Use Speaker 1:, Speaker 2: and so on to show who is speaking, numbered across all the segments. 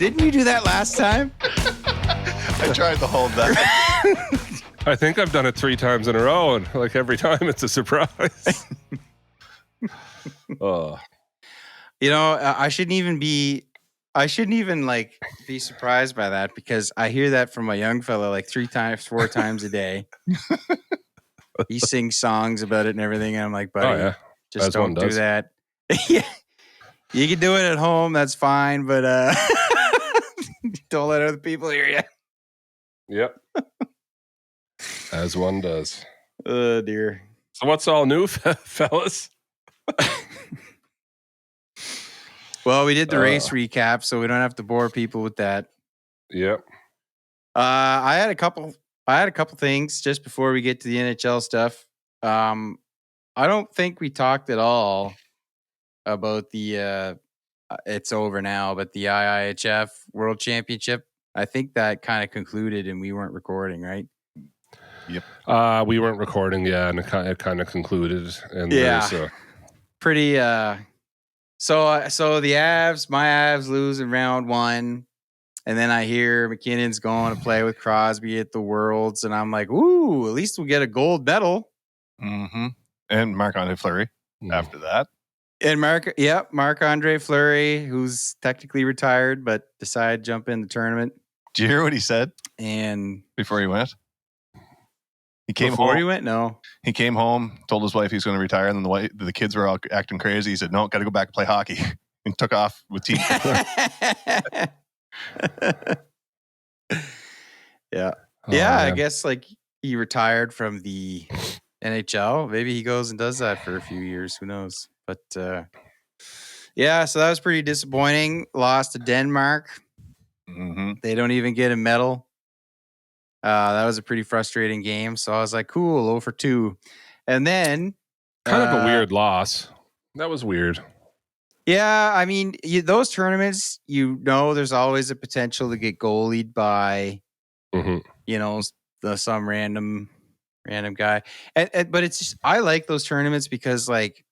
Speaker 1: Didn't you do that last time?
Speaker 2: I tried to hold that.
Speaker 3: I think I've done it 3 times in a row, and like every time it's a surprise. Oh,
Speaker 1: You know, I shouldn't even like be surprised by that because I hear that from a young fella like 3 times, 4 times a day. He sings songs about it and everything. And I'm like, buddy,
Speaker 3: yeah.
Speaker 1: just
Speaker 3: As one
Speaker 1: don't do
Speaker 3: does.
Speaker 1: that. Yeah. You can do it at home. That's fine. But don't let other people hear you.
Speaker 3: Yep. As one does.
Speaker 1: Oh, dear.
Speaker 3: So what's all new, fellas?
Speaker 1: Well, we did the race recap, so we don't have to bore people with that.
Speaker 3: Yep.
Speaker 1: I had a couple things just before we get to the NHL stuff. I don't think we talked at all about the it's over now, but the IIHF World Championship. I think that kind of concluded and we weren't recording, right?
Speaker 2: Yep.
Speaker 3: We weren't recording, and it kind of concluded. And
Speaker 1: Yeah. Pretty so the Avs, my Avs lose in round 1. And then I hear McKinnon's going to play with Crosby at the Worlds, and I'm like, ooh, at least we'll get a gold medal.
Speaker 2: Mm-hmm. And Marc-Andre Fleury after that.
Speaker 1: And Marc-Andre Fleury, who's technically retired, but decided to jump in the tournament.
Speaker 2: Did you hear what he said?
Speaker 1: And
Speaker 2: before he went? He came
Speaker 1: before
Speaker 2: home.
Speaker 1: he went? No.
Speaker 2: He came home, told his wife he's going to retire, and then the kids were all acting crazy. He said, no, got to go back and play hockey. And took off with team.
Speaker 1: Yeah. I guess like he retired from the NHL. Maybe he goes and does that for a few years. Who knows? But yeah, so that was pretty disappointing. Lost to Denmark.
Speaker 2: Mm-hmm.
Speaker 1: They don't even get a medal. That was a pretty frustrating game. So I was like, cool, 0 for 2. And then
Speaker 3: kind of a weird loss. That was weird.
Speaker 1: Yeah, I mean, those tournaments, there's always a potential to get goalied by, some random guy. But it's just, I like those tournaments because, like,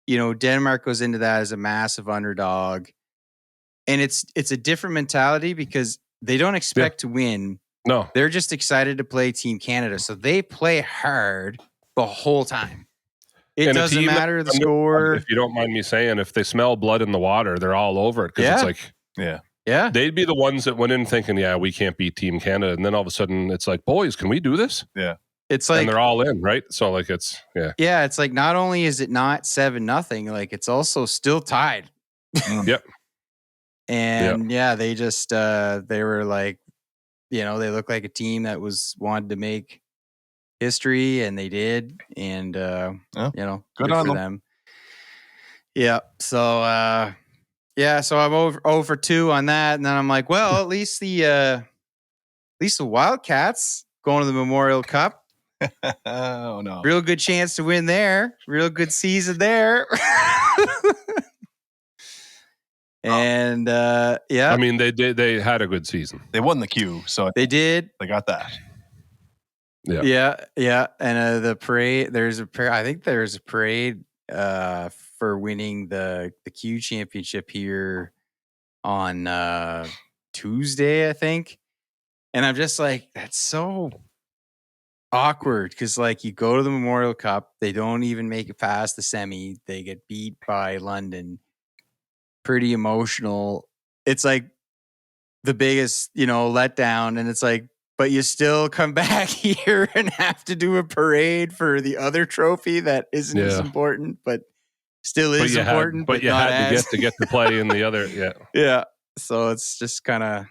Speaker 1: Denmark goes into that as a massive underdog, and it's a different mentality because they don't expect to win.
Speaker 3: No,
Speaker 1: they're just excited to play Team Canada, so they play hard the whole time. It doesn't matter the score.
Speaker 3: If you don't mind me saying, if they smell blood in the water, they're all over it. Because it's like,
Speaker 1: yeah,
Speaker 3: they'd be the ones that went in thinking, we can't beat Team Canada. And then all of a sudden it's like, boys, can we do this?
Speaker 2: Yeah.
Speaker 1: It's like,
Speaker 3: and they're all in, right? So like, it's,
Speaker 1: yeah, it's like, not only is it not 7-0, like it's also still tied.
Speaker 3: Yep.
Speaker 1: And they just, they were like, they look like a team that wanted to make history, and they did, and good for them. Yeah. So so I'm over for 2 on that, and then I'm like, well, at least the Wildcats going to the Memorial Cup.
Speaker 2: Oh no!
Speaker 1: Real good chance to win there. Real good season there. And
Speaker 3: I mean, they had a good season.
Speaker 2: They won the Q, so
Speaker 1: they did.
Speaker 2: They got that.
Speaker 1: Yeah. And the parade. I think there's a parade for winning the Q championship here on Tuesday, I think. And I'm just like, that's so awkward because, like, you go to the Memorial Cup, they don't even make it past the semi. They get beat by London. Pretty emotional. It's like the biggest, letdown, and it's like, but you still come back here and have to do a parade for the other trophy that isn't as important, but still is important.
Speaker 3: But you had to get to play in the other,
Speaker 1: yeah. So it's just kind of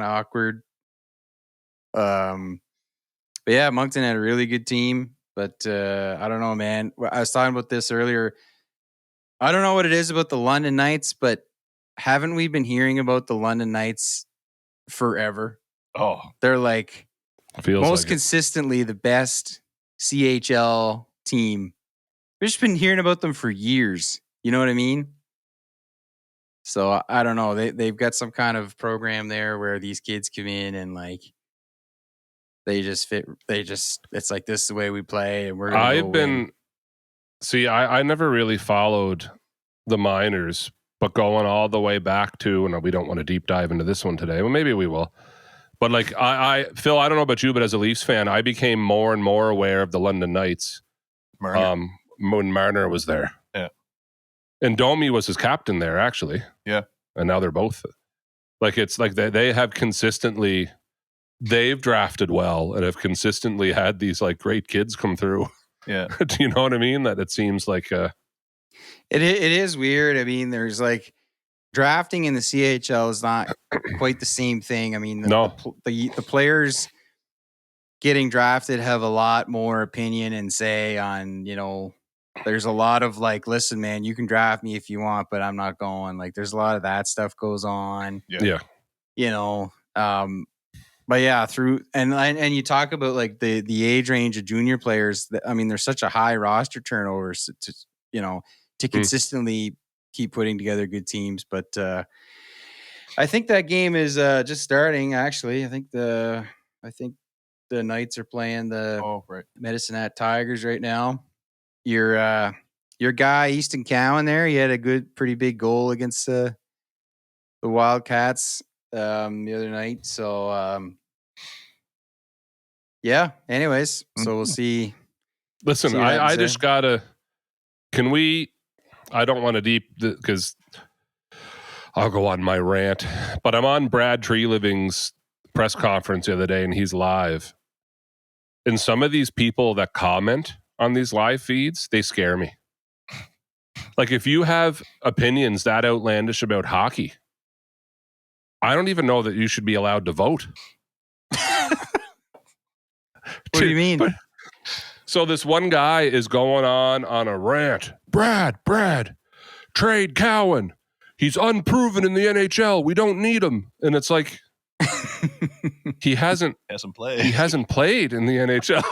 Speaker 1: awkward. But yeah, Moncton had a really good team, but I don't know, man. I was talking about this earlier. I don't know what it is about the London Knights, but haven't we been hearing about the London Knights forever?
Speaker 2: Oh,
Speaker 1: they're like most
Speaker 3: like
Speaker 1: consistently the best CHL team. We've just been hearing about them for years. You know what I mean? So I don't know. They've got some kind of program there where these kids come in and like they just fit. It's like, this is the way we play, and we're.
Speaker 3: I never really followed the minors But going all the way back to, and we don't want to deep dive into this one today. Well, maybe we will. But like Phil, I don't know about you, but as a Leafs fan, I became more and more aware of the London Knights when Marner was there.
Speaker 2: Yeah.
Speaker 3: And Domi was his captain there, actually.
Speaker 2: Yeah.
Speaker 3: And now they're both. Like, it's like they have consistently, they've drafted well and have consistently had these like great kids come through.
Speaker 2: Yeah.
Speaker 3: Do you know what I mean? That it seems like...
Speaker 1: It is weird. I mean, there's like drafting in the CHL is not quite the same thing. I mean, the players getting drafted have a lot more opinion and say on, you know, there's a lot of like, listen, man, you can draft me if you want, but I'm not going. Like, there's a lot of that stuff goes on.
Speaker 3: Yeah.
Speaker 1: You know, but yeah, and you talk about like the age range of junior players. I mean, there's such a high roster turnover to, you know, to consistently keep putting together good teams. But I think that game is just starting. Actually, I think the Knights are playing the Medicine Hat Tigers right now. Your guy Easton Cowan there, he had a pretty big goal against the Wildcats the other night. So yeah. Anyways, so we'll see.
Speaker 3: Listen, I just gotta. Can we? I don't want to because I'll go on my rant, but I'm on Brad Treliving's press conference the other day, and he's live. And some of these people that comment on these live feeds, they scare me. Like, if you have opinions that outlandish about hockey, I don't even know that you should be allowed to vote.
Speaker 1: What do you mean?
Speaker 3: So this one guy is going on a rant. Brad, trade Cowan. He's unproven in the NHL. We don't need him. And it's like, he hasn't played. He hasn't played in the NHL.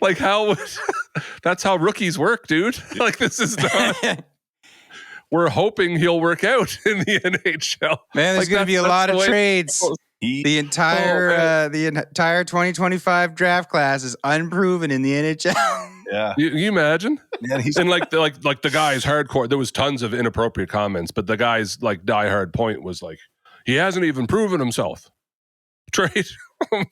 Speaker 3: Like, that's how rookies work, dude. Like, this is not. We're hoping he'll work out in the NHL.
Speaker 1: Man, there's going to be a lot of trades. The entire 2025 draft class is unproven in the NHL.
Speaker 2: Yeah,
Speaker 3: you imagine? Yeah, and like the guy's hardcore. There was tons of inappropriate comments, but the guy's like diehard point was like, he hasn't even proven himself. Trade. And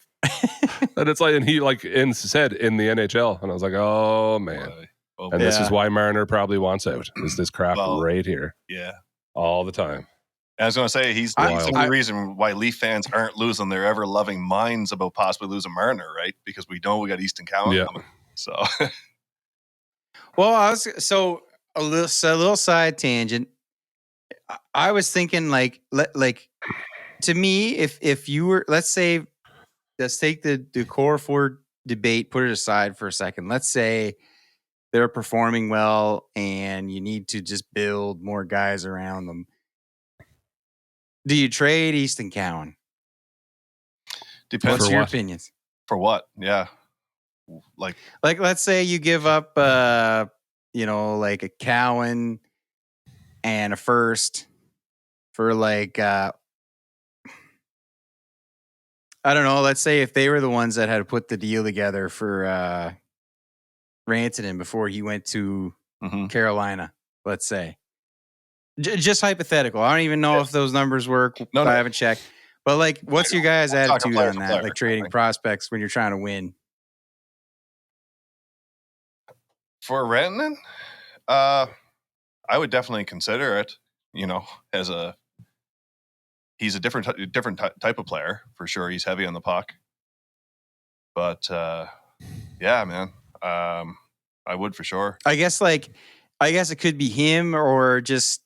Speaker 3: it's like, and he said in the NHL, and I was like, oh man. And this is why Marner probably wants out. Is this crap right here?
Speaker 2: Yeah,
Speaker 3: all the time.
Speaker 2: I was going to say he's the reason why Leaf fans aren't losing their ever-loving minds about possibly losing Marner, right? Because we know we got Easton Cowan coming. So,
Speaker 1: well, a little side tangent. I was thinking like to me, if you were, let's take the core four debate, put it aside for a second. Let's say they're performing well, and you need to just build more guys around them. Do you trade Easton Cowan?
Speaker 2: Depends.
Speaker 1: What's your opinions?
Speaker 2: For what? Yeah. Like
Speaker 1: let's say you give up like a Cowan and a first for like I don't know, let's say if they were the ones that had put the deal together for Rantanen before he went to Carolina, let's say. Just hypothetical. I don't even know if those numbers work. No. I haven't checked. But like, what's your guys' attitude on that? Like trading prospects when you're trying to win?
Speaker 2: For Rantanen, I would definitely consider it. You know, he's a different type of player for sure. He's heavy on the puck, but yeah, man, I would for sure.
Speaker 1: I guess it could be him or just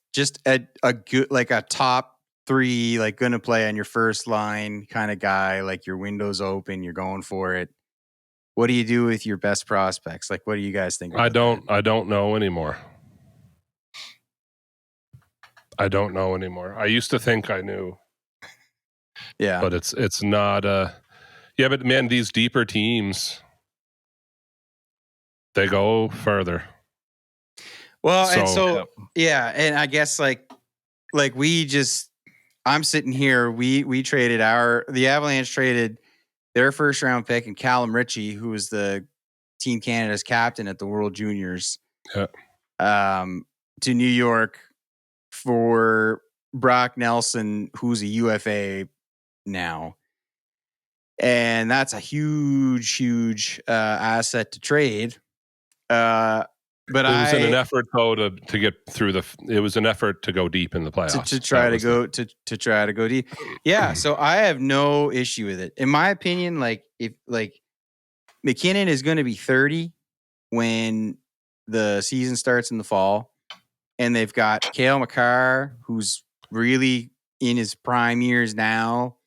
Speaker 1: a good, like a top three, like going to play on your first line kind of guy, like your window's open, you're going for it. What do you do with your best prospects? Like, what do you guys think?
Speaker 3: I don't know anymore. I used to think I knew.
Speaker 1: Yeah.
Speaker 3: But it's not but man, these deeper teams, they go further.
Speaker 1: Well, and I guess like I'm sitting here, we traded the Avalanche traded their first round pick and Callum Ritchie, who was the Team Canada's captain at the World Juniors.
Speaker 3: Yeah.
Speaker 1: to New York for Brock Nelson, who's a UFA now. And that's a huge asset to trade. But
Speaker 3: it was in an effort though to get through it was an effort to go deep in the playoffs.
Speaker 1: To try to go deep. Yeah. So I have no issue with it. In my opinion, if McKinnon is going to be 30 when the season starts in the fall, and they've got Cale Makar, who's really in his prime years now.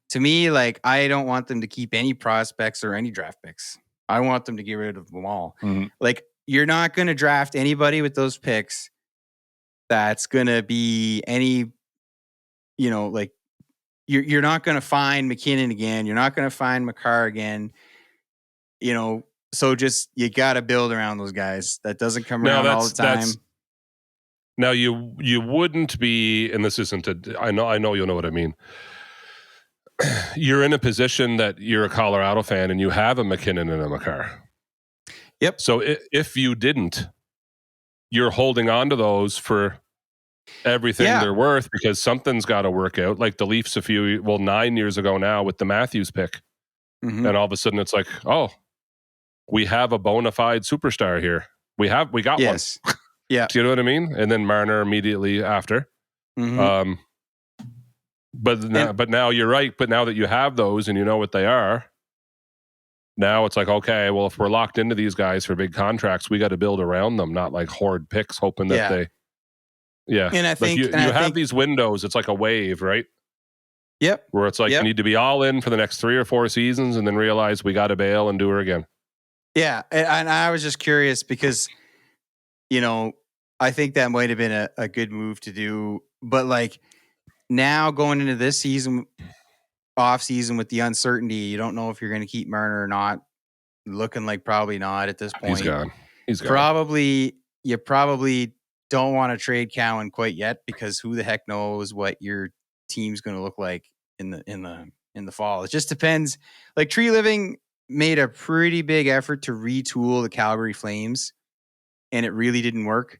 Speaker 1: To me, I don't want them to keep any prospects or any draft picks. I want them to get rid of them all.
Speaker 2: Mm-hmm.
Speaker 1: You're not going to draft anybody with those picks that's going to be any, you're not going to find McKinnon again. You're not going to find Makar again. So just, you got to build around those guys. That doesn't come around all the time.
Speaker 3: Now you wouldn't be, and this isn't I know you know what I mean. You're in a position that you're a Colorado fan and you have a McKinnon and a Makar.
Speaker 1: Yep.
Speaker 3: So if you didn't, you're holding on to those for everything they're worth, because something's got to work out. Like the Leafs 9 years ago now with the Matthews pick. Mm-hmm. And all of a sudden it's like, oh, we have a bona fide superstar here. We got one.
Speaker 1: Yeah.
Speaker 3: Do you know what I mean? And then Marner immediately after.
Speaker 1: Mm-hmm.
Speaker 3: But now you're right. But now that you have those and you know what they are, now it's like, okay, well, if we're locked into these guys for big contracts, we got to build around them, not like hoard picks, hoping that they. Yeah.
Speaker 1: And I think
Speaker 3: you have these windows. It's like a wave, right?
Speaker 1: Yep.
Speaker 3: Where it's like you need to be all in for the next 3 or 4 seasons and then realize we got to bail and do her again.
Speaker 1: Yeah. And I was just curious because, I think that might have been a good move to do. But now going into this season, off season with the uncertainty, you don't know if you're going to keep Marner or not. Looking like probably not at this point.
Speaker 3: He's gone.
Speaker 1: You probably don't want to trade Cowan quite yet, because who the heck knows what your team's going to look like in the fall. It just depends. Tree Living made a pretty big effort to retool the Calgary Flames, and it really didn't work.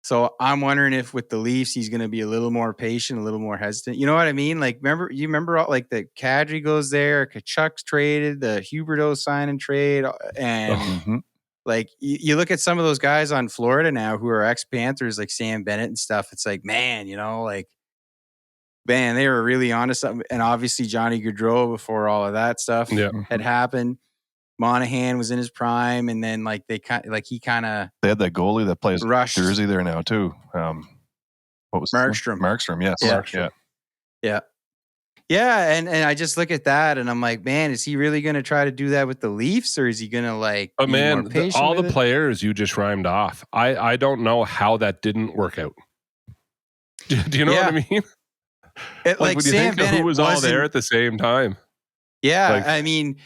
Speaker 1: So I'm wondering if with the Leafs, he's going to be a little more patient, a little more hesitant. You know what I mean? Remember all, the Kadri goes there, Kachuk's traded, the Huberdeau sign and trade. And you look at some of those guys on Florida now who are ex-Panthers, like Sam Bennett and stuff. It's like, man, they were really onto something. And obviously Johnny Gaudreau before all of that stuff had happened. Monahan was in his prime, and then they had that
Speaker 2: goalie that plays Jersey there now too. What was
Speaker 1: Markstrom?
Speaker 2: Markstrom, yes.
Speaker 1: Yeah. And I just look at that, and I'm like, man, is he really going to try to do that with the Leafs, or is he going to
Speaker 3: But man, all the players you just rhymed off, I don't know how that didn't work out. Do you know what I mean?
Speaker 1: When you
Speaker 3: Sam
Speaker 1: think Bennett
Speaker 3: who was all there at the same time?
Speaker 1: Yeah, I mean.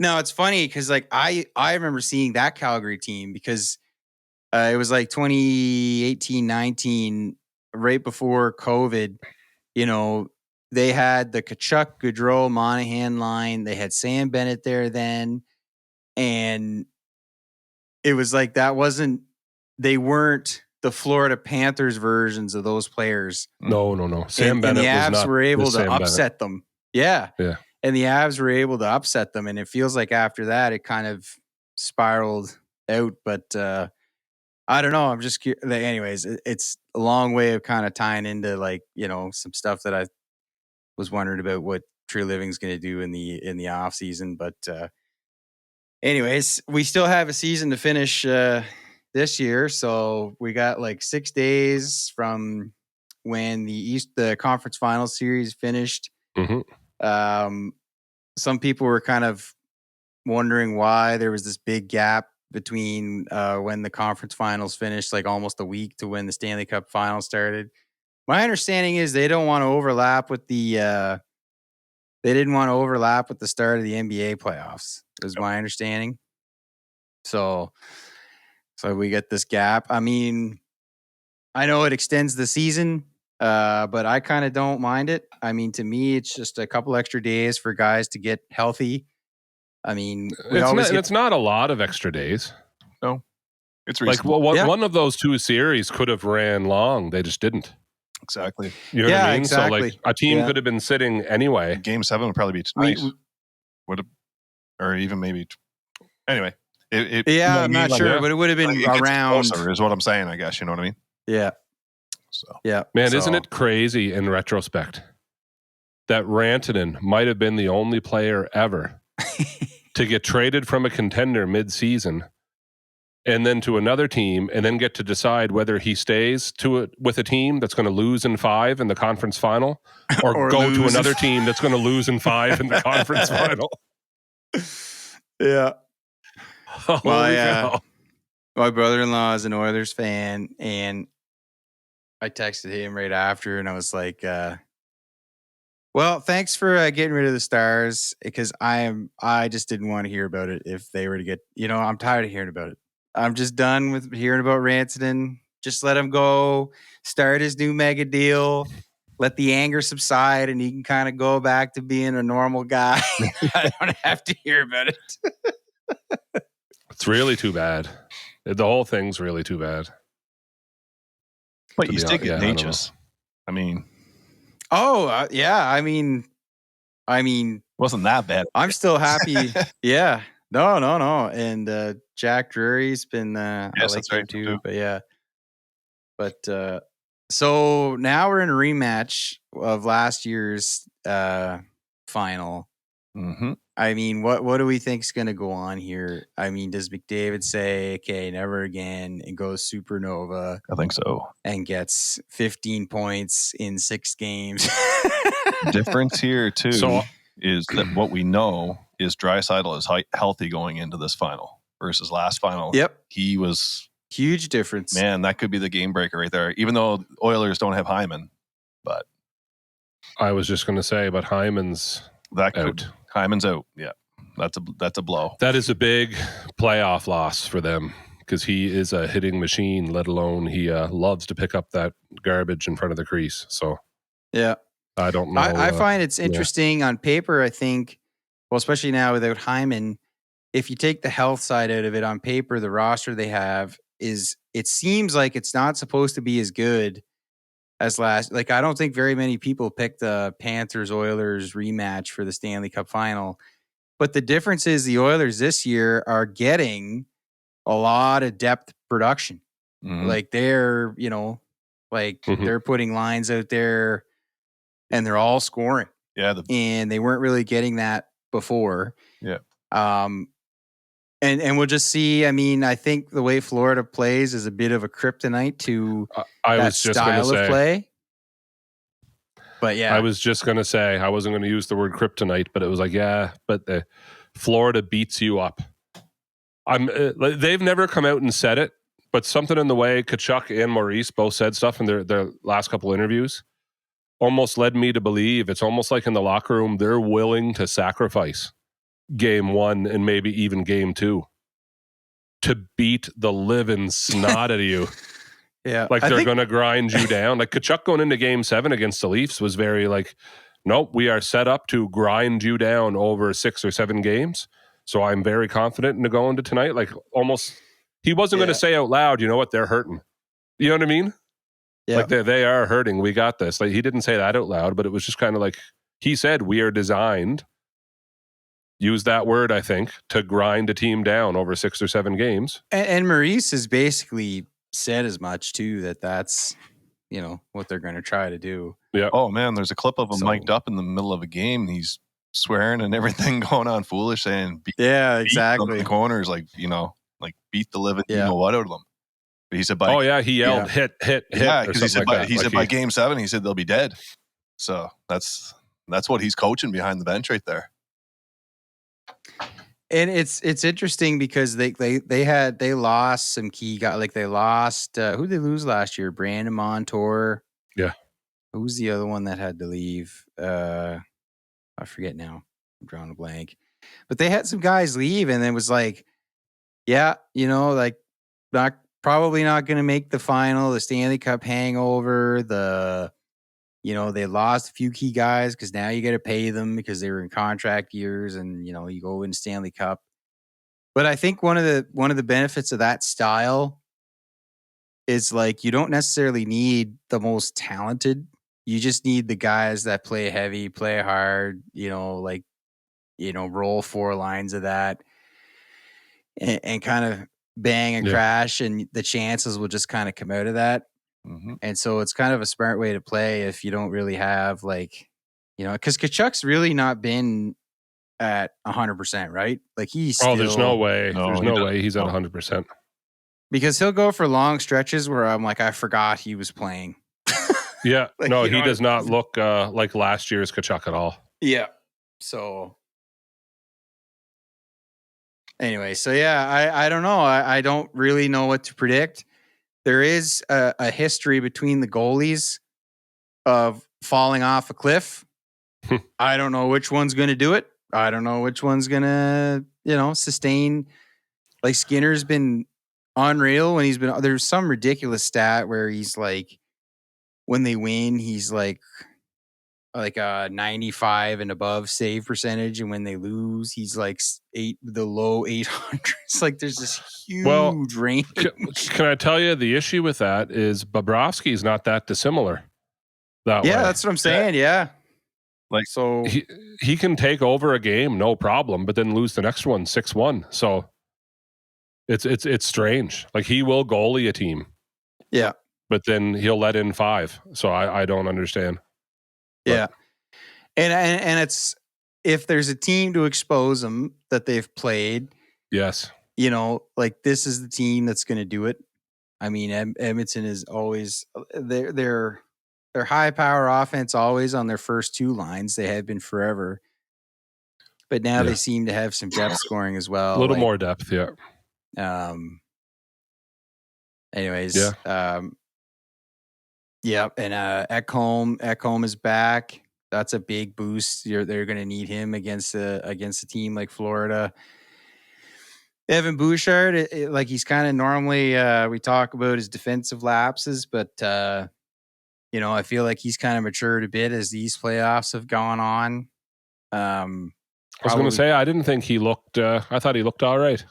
Speaker 1: No, it's funny because I remember seeing that Calgary team because it was 2018-19, right before COVID. They had the Kachuk, Gaudreau, Monahan line. They had Sam Bennett there then, and it was they weren't the Florida Panthers versions of those players.
Speaker 3: No. Sam Bennett
Speaker 1: and the Avs
Speaker 3: were
Speaker 1: able to upset
Speaker 3: Bennett.
Speaker 1: them. Yeah. And the Avs were able to upset them. And it feels like after that, it kind of spiraled out. But I don't know. I'm just curious. Anyways, it's a long way of kind of tying into some stuff that I was wondering about what True Living's going to do in the off season. But anyways, we still have a season to finish this year. So we got 6 days from when the conference final series finished.
Speaker 3: Mm-hmm.
Speaker 1: Some people were kind of wondering why there was this big gap between when the conference finals finished, almost a week to when the Stanley Cup Final started. My understanding is they don't want to overlap with they didn't want to overlap with the start of the NBA playoffs, is my understanding. So we get this gap. I mean, I know it extends the season. But I kind of don't mind it. I mean, to me, it's just a couple extra days for guys to get healthy. I mean,
Speaker 3: it's not a lot of extra days.
Speaker 2: No. It's
Speaker 3: like one of those two series could have ran long. They just didn't.
Speaker 2: Exactly.
Speaker 3: You know what I mean?
Speaker 1: Exactly.
Speaker 3: So like a team could have been sitting anyway.
Speaker 2: Game 7 would probably be tonight. Or even maybe. Anyway.
Speaker 1: I'm not sure, but it would have been around.
Speaker 2: Closer is what I'm saying, I guess. You know what I mean?
Speaker 1: Yeah.
Speaker 2: So.
Speaker 1: Yeah.
Speaker 3: Man, isn't it crazy in retrospect that Rantanen might have been the only player ever to get traded from a contender mid-season and then to another team and then get to decide whether he stays with a team that's going to lose in 5 in the conference final or go to another team that's going to lose in 5 in the conference final.
Speaker 1: Yeah.
Speaker 3: My
Speaker 1: brother-in-law is an Oilers fan, and I texted him right after, and I was like, well, thanks for getting rid of the Stars, because I just didn't want to hear about it if they were to get, I'm tired of hearing about it. I'm just done with hearing about Rantanen. Just let him go, start his new mega deal, let the anger subside, and he can kind of go back to being a normal guy. I don't have to hear about it.
Speaker 3: It's really too bad. The whole thing's really too bad.
Speaker 2: But you stick at Natchez. I mean.
Speaker 1: Oh, yeah. I mean,
Speaker 2: wasn't that bad.
Speaker 1: I'm still happy. Yeah. No. And Jack Drury's been, I like him too. But yeah. But so now we're in a rematch of last year's final.
Speaker 2: Mm-hmm.
Speaker 1: I mean, what do we think is going to go on here? I mean, does McDavid say, okay, never again, and goes supernova?
Speaker 2: I think so.
Speaker 1: And gets 15 points in 6 games.
Speaker 2: Difference here, too, is that what we know is Draisaitl is healthy going into this final versus last final.
Speaker 1: Yep.
Speaker 2: He was...
Speaker 1: Huge difference.
Speaker 2: Man, that could be the game breaker right there, even though Oilers don't have Hyman. But
Speaker 3: I was just going to say, but Hyman's out.
Speaker 2: Hyman's out. Yeah, that's a blow.
Speaker 3: That is a big playoff loss for them because he is a hitting machine. Let alone he loves to pick up that garbage in front of the crease. So
Speaker 1: yeah,
Speaker 3: I don't know.
Speaker 1: I find it's interesting on paper. I think, well, especially now without Hyman, if you take the health side out of it, on paper, the roster they have it seems like it's not supposed to be as good as last. Like, I don't think very many people picked the Panthers-Oilers rematch for the Stanley Cup Final. But the difference is the Oilers this year are getting a lot of depth production.
Speaker 2: Mm-hmm.
Speaker 1: Like, they're, they're putting lines out there and they're all scoring.
Speaker 2: Yeah.
Speaker 1: And they weren't really getting that before.
Speaker 2: Yeah.
Speaker 1: And we'll just see. I mean, I think the way Florida plays is a bit of a kryptonite to that style of play. But yeah,
Speaker 3: I was just going to say, I wasn't going to use the word kryptonite, but it was like, yeah, but Florida beats you up. They've never come out and said it, but something in the way Tkachuk and Maurice both said stuff in their last couple interviews almost led me to believe it's almost like in the locker room, they're willing to sacrifice game 1 and maybe even game 2 to beat the living snot out of you.
Speaker 1: Yeah.
Speaker 3: Like they're going to grind you down. Like Tkachuk going into game 7 against the Leafs was very like, nope, we are set up to grind you down over 6 or 7 games. So I'm very confident in going to tonight. Like almost, he wasn't going to say out loud, you know what, they're hurting. You know what I mean?
Speaker 1: Yeah.
Speaker 3: Like they are hurting. We got this. Like he didn't say that out loud, but it was just kind of like, he said, we are designed, use that word, I think, to grind a team down over 6 or 7 games.
Speaker 1: And Maurice has basically said as much too, that's what they're going to try to do.
Speaker 3: Yeah.
Speaker 2: Oh man, there's a clip of him mic'd up in the middle of a game. He's swearing and everything, going on foolish, saying
Speaker 1: exactly.
Speaker 2: Beat the corners, like beat the living what out of them. But he said
Speaker 3: he yelled hit.
Speaker 2: Yeah, because he said by game 7 he said they'll be dead. So that's what he's coaching behind the bench right there.
Speaker 1: And it's interesting because they lost some key guys. Like they lost who did they lose last year? Brandon Montour.
Speaker 3: Yeah.
Speaker 1: Who's the other one that had to leave? I forget now. I'm drawing a blank. But they had some guys leave, and it was like, probably not going to make the final. The Stanley Cup hangover. They lost a few key guys because now you got to pay them because they were in contract years, and you go win Stanley Cup. But I think one of the benefits of that style is like you don't necessarily need the most talented. You just need the guys that play heavy, play hard, roll 4 lines of that and kind of bang and crash, and the chances will just kind of come out of that.
Speaker 2: Mm-hmm.
Speaker 1: And so it's kind of a smart way to play if you don't really have because Tkachuk's really not been at 100%, right? Like he's still,
Speaker 3: there's no way.
Speaker 2: No,
Speaker 3: there's no way he's at 100%.
Speaker 1: Because he'll go for long stretches where I'm like, I forgot he was playing.
Speaker 3: Yeah. He does not look like last year's Tkachuk at all.
Speaker 1: Yeah. So anyway, I don't know. I don't really know what to predict. There is a history between the goalies of falling off a cliff. I don't know which one's going to do it. I don't know which one's going to, sustain. Like Skinner's been unreal when there's some ridiculous stat where he's like, when they win, he's like a 95 and above save percentage, and when they lose, he's like the low 800s. Like there's this huge range.
Speaker 3: Can I tell you the issue with that is Bobrovsky's not that dissimilar. That way.
Speaker 1: That's what I'm saying. Yeah.
Speaker 2: Like
Speaker 1: so
Speaker 3: he can take over a game, no problem, but then lose the next one 6-1. So it's strange. Like he will goalie a team.
Speaker 1: Yeah.
Speaker 3: But then he'll let in 5. So I don't understand.
Speaker 1: Yeah. And it's, if there's a team to expose them that they've played.
Speaker 3: Yes.
Speaker 1: Like this is the team that's going to do it. I mean, Edmonton is always their high power offense always on their first 2 lines. They have been forever. But now they seem to have some depth scoring as well.
Speaker 3: A little more depth, yeah.
Speaker 1: Anyways, and Ekholm is back. That's a big boost. They're going to need him against a team like Florida. Evan Bouchard, he's kind of normally we talk about his defensive lapses, but I feel like he's kind of matured a bit as these playoffs have gone on.
Speaker 3: I was going to say, I didn't think he looked. I thought he looked all right.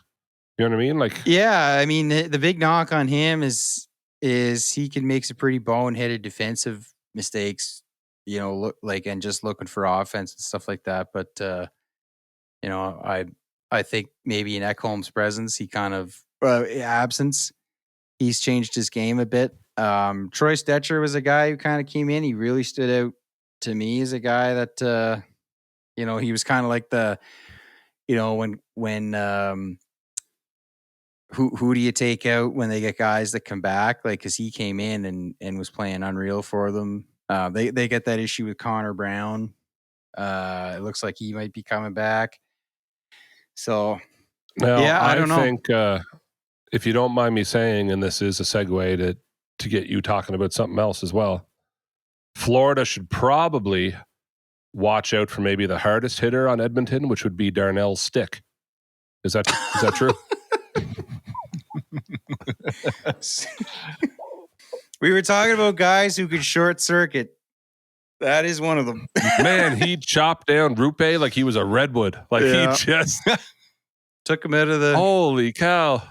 Speaker 3: You know what I mean?
Speaker 1: I mean, the big knock on him is he can make some pretty boneheaded defensive mistakes. And just looking for offense and stuff like that. But I think maybe in Ekholm's presence, he kind of absence, he's changed his game a bit. Troy Stetcher was a guy who kind of came in. He really stood out to me as a guy that he was kind of like the when who do you take out when they get guys that come back? Like, because he came in and was playing unreal for them. They get that issue with Connor Brown. It looks like he might be coming back. So, I don't know.
Speaker 3: I think if you don't mind me saying, and this is a segue to get you talking about something else as well, Florida should probably watch out for maybe the hardest hitter on Edmonton, which would be Darnell's stick. Is that true?
Speaker 1: We were talking about guys who could short circuit. That is one of them.
Speaker 3: Man, he chopped down Rupe like he was a redwood. Like he just
Speaker 1: took him out of the.
Speaker 3: Holy cow!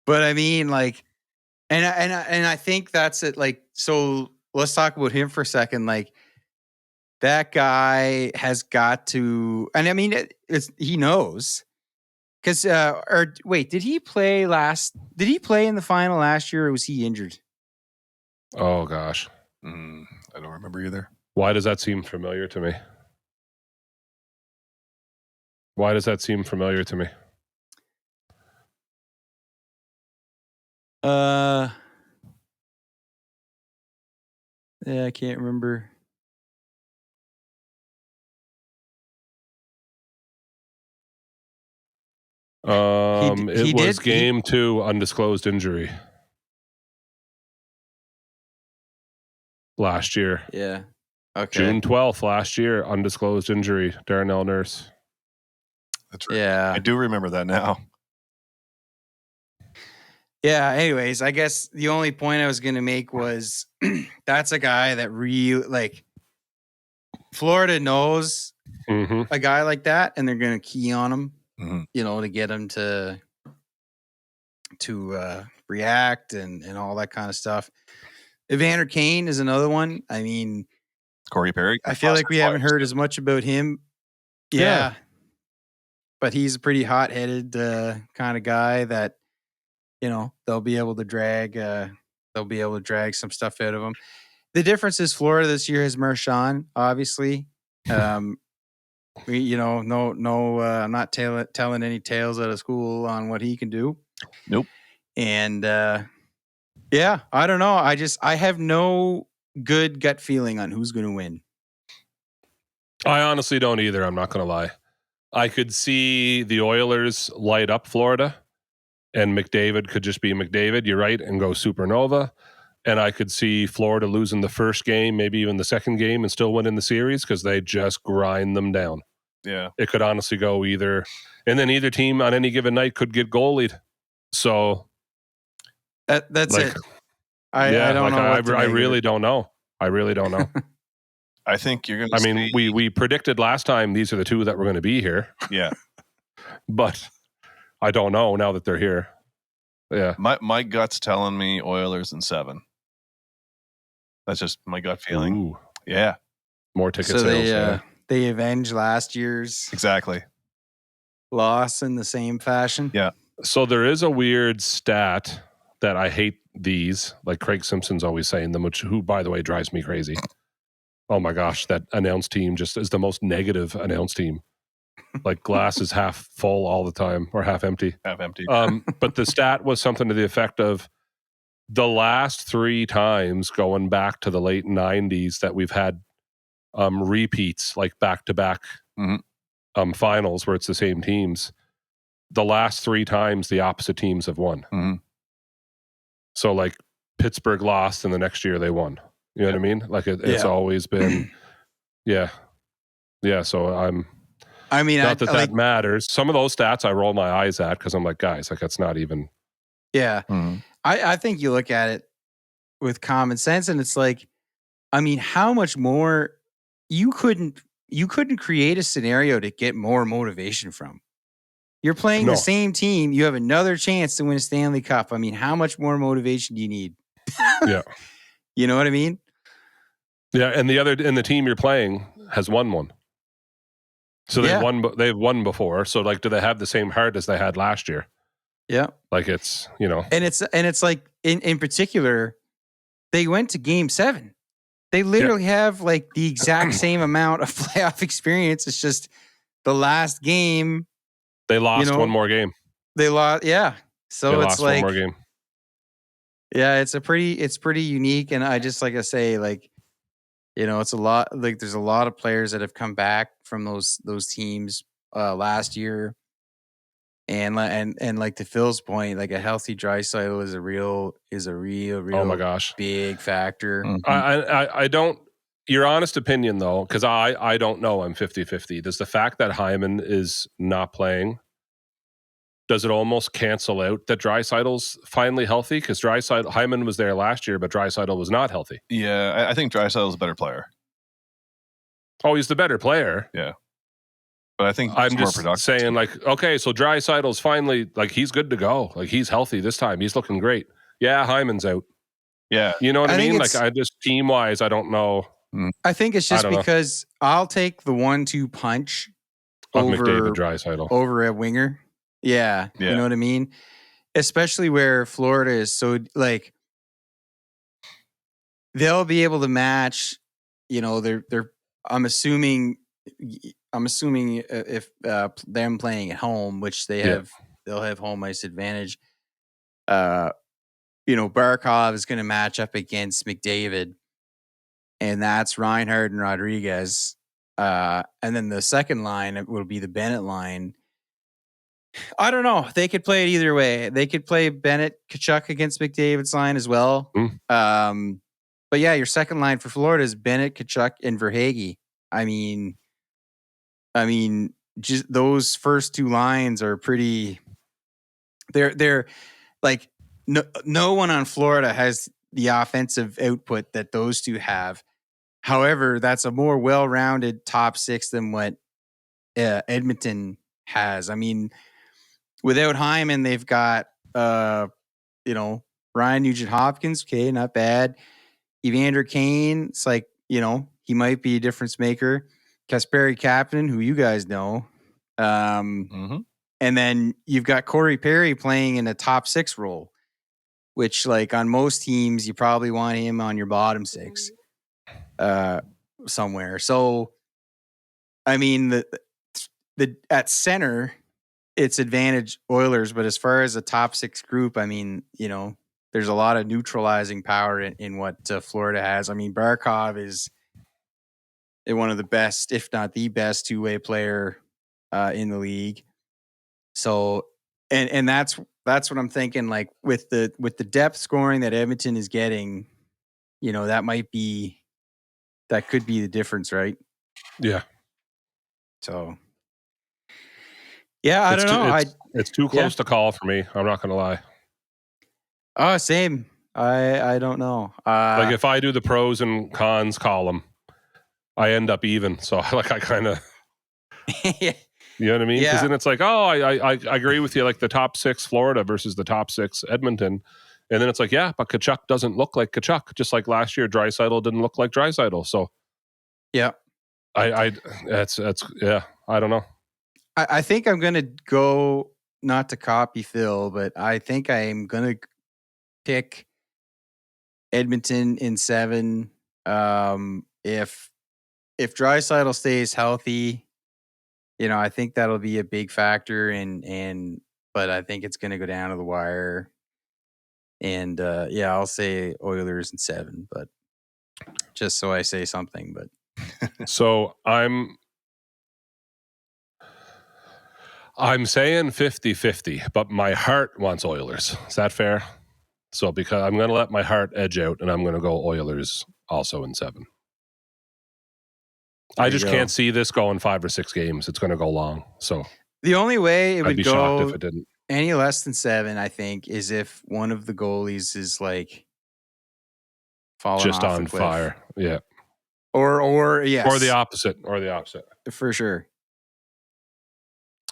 Speaker 1: But I mean, and I think that's it. So let's talk about him for a second. That guy has got to, and I mean, he knows. Because, did he play in the final last year, or was he injured?
Speaker 3: Oh, gosh.
Speaker 2: I don't remember either.
Speaker 3: Why does that seem familiar to me?
Speaker 1: I can't remember.
Speaker 3: It was game 2, undisclosed injury. Last year.
Speaker 1: Yeah. Okay.
Speaker 3: June 12th last year, undisclosed injury, Darnell Nurse.
Speaker 2: That's right.
Speaker 1: Yeah.
Speaker 2: I do remember that now.
Speaker 1: Yeah, anyways, I guess the only point I was going to make was that's a guy that really, Florida knows a guy like that, and they're going to key on him, to get him to react and all that kind of stuff. Evander Kane is another one. I mean,
Speaker 2: Corey Perry.
Speaker 1: I feel like we haven't heard as much about him. Yeah. But he's a pretty hot-headed kind of guy that, they'll be able to drag some stuff out of him. The difference is Florida this year has Marchand, obviously. I'm not telling any tales out of school on what he can do.
Speaker 2: Nope.
Speaker 1: And I don't know. I have no good gut feeling on who's going to win.
Speaker 3: I honestly don't either. I'm not going to lie. I could see the Oilers light up Florida, and McDavid could just be McDavid. You're right, and go supernova. And I could see Florida losing the first game, maybe even the second game, and still winning the series because they just grind them down.
Speaker 2: Yeah.
Speaker 3: It could honestly go either. And then either team on any given night could get goalied. So
Speaker 1: that's it. I don't know.
Speaker 3: I really don't know. I really don't know.
Speaker 2: I think you're going to see...
Speaker 3: we predicted last time these are the two that were going to be here.
Speaker 2: Yeah.
Speaker 3: But I don't know now that they're here. Yeah.
Speaker 2: My gut's telling me Oilers in 7. That's just my gut feeling.
Speaker 3: Ooh.
Speaker 2: Yeah.
Speaker 3: More ticket sales.
Speaker 1: They avenge last year's loss in the same fashion.
Speaker 2: Yeah.
Speaker 3: So there is a weird stat that I hate these, like Craig Simpson's always saying them, who by the way drives me crazy. Oh my gosh, that announce team just is the most negative announce team. Like glass is half full all the time or half empty.
Speaker 2: Half empty.
Speaker 3: But the stat was something to the effect of the last 3 times going back to the late 90s that we've had repeats, like back-to-back finals where it's the same teams. The last 3 times the opposite teams have won.
Speaker 2: Mm-hmm.
Speaker 3: So like Pittsburgh lost and the next year they won. You know what I mean? Like it's always been, yeah. So not that matters. Some of those stats I roll my eyes at because I'm like, guys, like that's not even.
Speaker 1: Yeah. Mm-hmm. I think you look at it with common sense and it's like, I mean, how much more you couldn't create a scenario to get more motivation from. You're playing the same team. You have another chance to win a Stanley Cup. I mean, how much more motivation do you need?
Speaker 3: Yeah.
Speaker 1: You know what I mean?
Speaker 3: Yeah. And the team you're playing has won one. So they've won before. So like, do they have the same heart as they had last year?
Speaker 1: Yeah.
Speaker 3: Like it's,
Speaker 1: And it's like in particular, they went to game 7. They literally have like the exact same amount of playoff experience. It's just the last game.
Speaker 3: They lost one more game.
Speaker 1: They lost. Yeah. So it's like,
Speaker 3: one more game.
Speaker 1: Yeah. It's pretty unique. And I just, like I say, like, it's a lot, like there's a lot of players that have come back from those teams last year. And like to Phil's point, like a healthy Draisaitl is a real
Speaker 3: oh my gosh
Speaker 1: big factor.
Speaker 3: Mm-hmm. I don't. Your honest opinion though, because I don't know. I'm 50-50. Does the fact that Hyman is not playing, does it almost cancel out that Draisaitl's finally healthy? Because Hyman was there last year, but Draisaitl was not healthy.
Speaker 2: Yeah, I think Draisaitl's a better player.
Speaker 3: Oh, he's the better player.
Speaker 2: Yeah. But I think
Speaker 3: I'm just saying, like, okay, so Draisaitl's finally, like, he's good to go. Like, he's healthy this time. He's looking great. Yeah, Hyman's out.
Speaker 2: Yeah.
Speaker 3: You know what I mean? Like, I just, team-wise, I don't know.
Speaker 1: I think it's just because I'll take the 1-2 punch over
Speaker 3: McDavid, Draisaitl.
Speaker 1: Over a winger. Yeah. You know what I mean? Especially where Florida is so, like, they'll be able to match, they're I'm assuming if them playing at home, which they'll have home ice advantage. Barkov is going to match up against McDavid, and that's Reinhart and Rodriguez. And then the second line will be the Bennett line. I don't know. They could play it either way. They could play Bennett, Tkachuk against McDavid's line as well. But yeah, your second line for Florida is Bennett, Tkachuk, and Verhaeghe. I mean, just those first 2 lines are pretty. They're like no one on Florida has the offensive output that those 2 have. However, that's a more well-rounded top 6 than what Edmonton has. I mean, without Hyman, they've got Ryan Nugent-Hopkins, okay, not bad. Evander Kane, it's like, he might be a difference maker. Kasperi Kapanen, who you guys know. And then you've got Corey Perry playing in a top 6 role, which, like, on most teams, you probably want him on your bottom 6 somewhere. So, I mean, the at center, it's advantage Oilers, but as far as a top 6 group, I mean, there's a lot of neutralizing power in what Florida has. I mean, Barkov is one of the best, if not the best, two-way player in the league. So, and that's what I'm thinking. Like with the depth scoring that Edmonton is getting, that could be the difference, right?
Speaker 3: Yeah.
Speaker 1: So, yeah, I don't know.
Speaker 3: It's too close to call for me. I'm not going to lie.
Speaker 1: Oh, same. I don't know.
Speaker 3: Like if I do the pros and cons column, I end up even. So I kind of, you know what I mean? Because then it's like, oh, I agree with you. Like the top 6 Florida versus the top 6 Edmonton. And then it's like, yeah, but Tkachuk doesn't look like Tkachuk. Just like last year, Draisaitl didn't look like Draisaitl. So
Speaker 1: yeah,
Speaker 3: I don't know.
Speaker 1: I think I'm going to go, not to copy Phil, but I think I am going to pick Edmonton in 7. If Draisaitl stays healthy, I think that'll be a big factor. But I think it's going to go down to the wire. And I'll say Oilers in 7, but just so I say something. But
Speaker 3: so I'm saying 50-50, but my heart wants Oilers. Is that fair? So because I'm going to let my heart edge out, and I'm going to go Oilers also in 7. I just can't see this going 5 or 6 games. It's going to go long. So
Speaker 1: the only way it would
Speaker 3: be
Speaker 1: go
Speaker 3: shocked if it didn't.
Speaker 1: Any less than 7, I think, is if one of the goalies is like falling
Speaker 3: just
Speaker 1: off
Speaker 3: on
Speaker 1: the cliff.
Speaker 3: Fire. Yeah.
Speaker 1: Or yes.
Speaker 3: Or the opposite.
Speaker 1: For sure.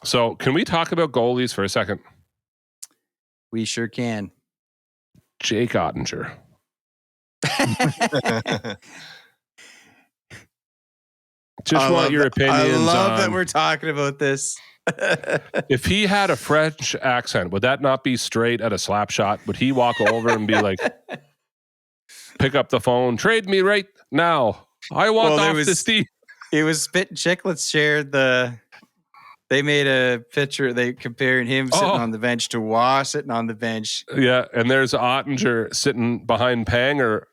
Speaker 3: So can we talk about goalies for a second?
Speaker 1: We sure can.
Speaker 3: Jake Oettinger. Just want your opinions.
Speaker 1: I love that we're talking about this.
Speaker 3: If he had a French accent, would that not be straight at a slap shot? Would he walk over and be like, pick up the phone, trade me right now. I want off this team.
Speaker 1: It was Spit and Chicklets shared they made a picture, they comparing him sitting on the bench to Waugh sitting on the bench.
Speaker 3: Yeah, and there's Oettinger sitting behind Panger,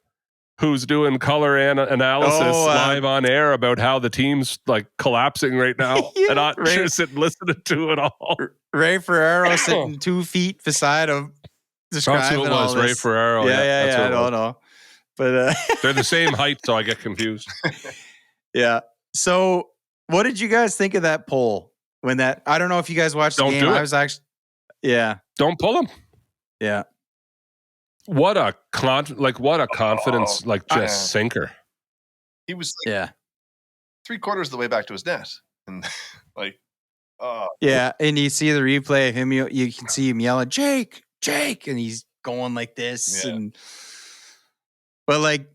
Speaker 3: who's doing color analysis live on air about how the team's like collapsing right now. And Oettinger's sitting listening to it all.
Speaker 1: Ray Ferraro sitting 2 feet beside him.
Speaker 3: That's who it was, Ray Ferraro.
Speaker 1: Yeah, I don't know. But
Speaker 3: they're the same height, so I get confused.
Speaker 1: Yeah. So what did you guys think of that poll? I don't know if you guys watched the game. I was actually,
Speaker 3: don't pull him.
Speaker 1: Yeah.
Speaker 3: What a confidence, sinker.
Speaker 2: He was
Speaker 3: 3/4
Speaker 2: of the way back to his net. And
Speaker 1: and you see the replay of him, you can see him yelling, Jake, and he's going like this. Yeah. But like,